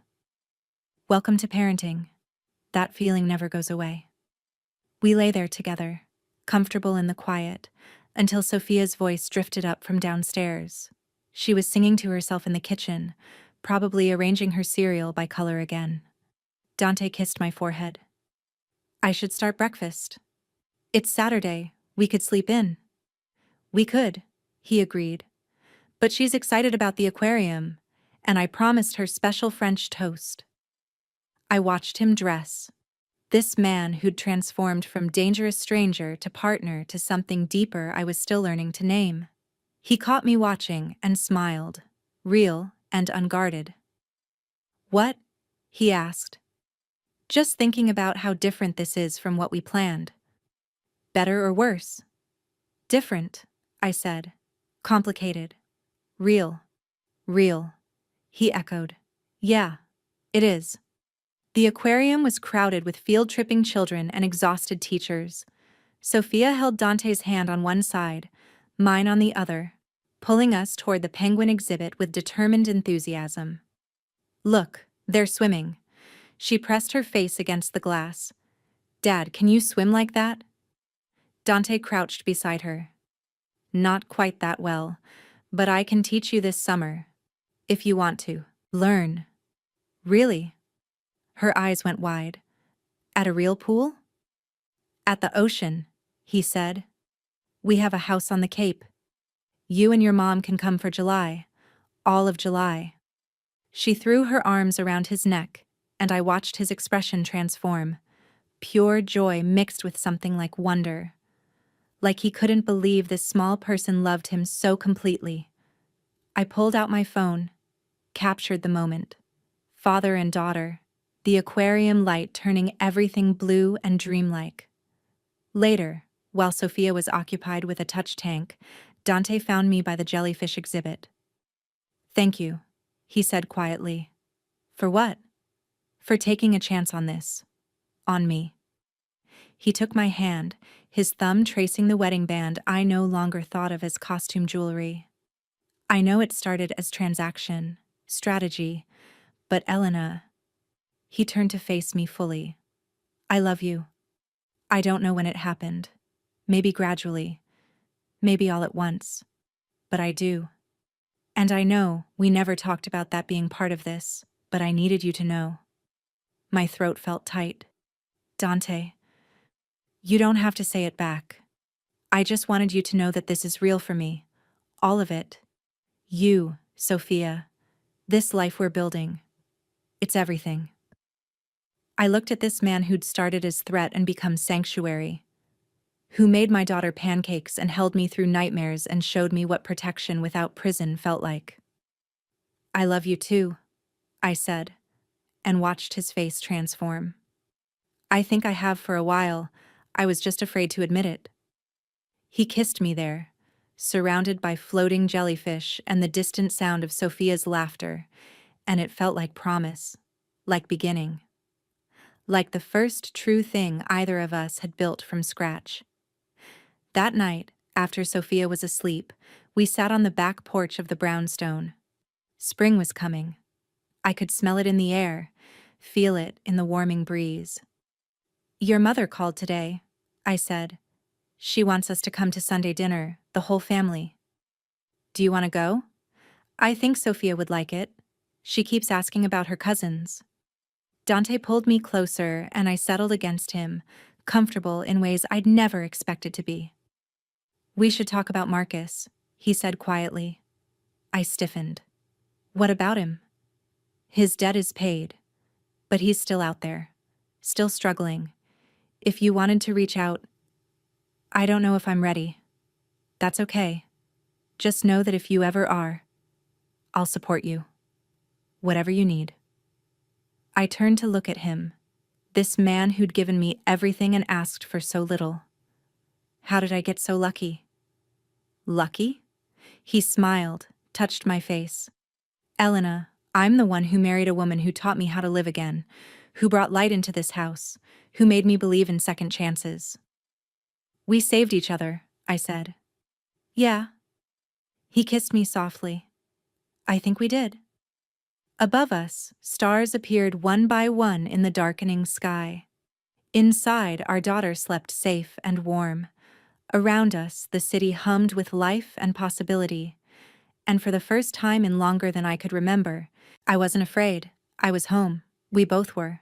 Welcome to parenting. That feeling never goes away. We lay there together, comfortable in the quiet, until Sophia's voice drifted up from downstairs. She was singing to herself in the kitchen, probably arranging her cereal by color again. Dante kissed my forehead. I should start breakfast. It's Saturday, we could sleep in. We could, he agreed. But she's excited about the aquarium, and I promised her special French toast. I watched him dress. This man who'd transformed from dangerous stranger to partner to something deeper I was still learning to name. He caught me watching and smiled, real and unguarded. What? He asked. Just thinking about how different this is from what we planned. Better or worse? Different, I said. Complicated. Real. Real. He echoed. Yeah, it is. The aquarium was crowded with field-tripping children and exhausted teachers. Sophia held Dante's hand on one side, mine on the other, pulling us toward the penguin exhibit with determined enthusiasm. Look, they're swimming. She pressed her face against the glass. Dad, can you swim like that? Dante crouched beside her. Not quite that well, but I can teach you this summer. If you want to. Learn. Really? Her eyes went wide. At a real pool? At the ocean, he said. We have a house on the Cape. You and your mom can come for July. All of July. She threw her arms around his neck, and I watched his expression transform. Pure joy mixed with something like wonder. Like he couldn't believe this small person loved him so completely. I pulled out my phone, captured the moment. Father and daughter, the aquarium light turning everything blue and dreamlike. Later, while Sophia was occupied with a touch tank, Dante found me by the jellyfish exhibit. Thank you, he said quietly. For what? For taking a chance on this. On me. He took my hand, his thumb tracing the wedding band I no longer thought of as costume jewelry. I know it started as transaction, strategy, but Elena... He turned to face me fully. I love you. I don't know when it happened. Maybe gradually. Maybe all at once. But I do. And I know we never talked about that being part of this, but I needed you to know. My throat felt tight. Dante, you don't have to say it back. I just wanted you to know that this is real for me. All of it. You, Sophia. This life we're building. It's everything. I looked at this man who'd started as threat and become sanctuary. Who made my daughter pancakes and held me through nightmares and showed me what protection without prison felt like. I love you too, I said, and watched his face transform. I think I have for a while. I was just afraid to admit it. He kissed me there, surrounded by floating jellyfish and the distant sound of Sophia's laughter, and it felt like promise, like beginning. Like the first true thing either of us had built from scratch. That night, after Sophia was asleep, we sat on the back porch of the brownstone. Spring was coming. I could smell it in the air, feel it in the warming breeze. Your mother called today, I said. She wants us to come to Sunday dinner, the whole family. Do you want to go? I think Sophia would like it. She keeps asking about her cousins. Dante pulled me closer and I settled against him, comfortable in ways I'd never expected to be. We should talk about Marcus, he said quietly. I stiffened. What about him? His debt is paid, but he's still out there, still struggling. If you wanted to reach out, I don't know if I'm ready. That's okay. Just know that if you ever are, I'll support you. Whatever you need. I turned to look at him, this man who'd given me everything and asked for so little. How did I get so lucky? Lucky? He smiled, touched my face. Elena, I'm the one who married a woman who taught me how to live again, who brought light into this house, who made me believe in second chances. We saved each other, I said. Yeah. He kissed me softly. I think we did. Above us, stars appeared one by one in the darkening sky. Inside, our daughter slept safe and warm. Around us, the city hummed with life and possibility. And for the first time in longer than I could remember, I wasn't afraid. I was home. We both were.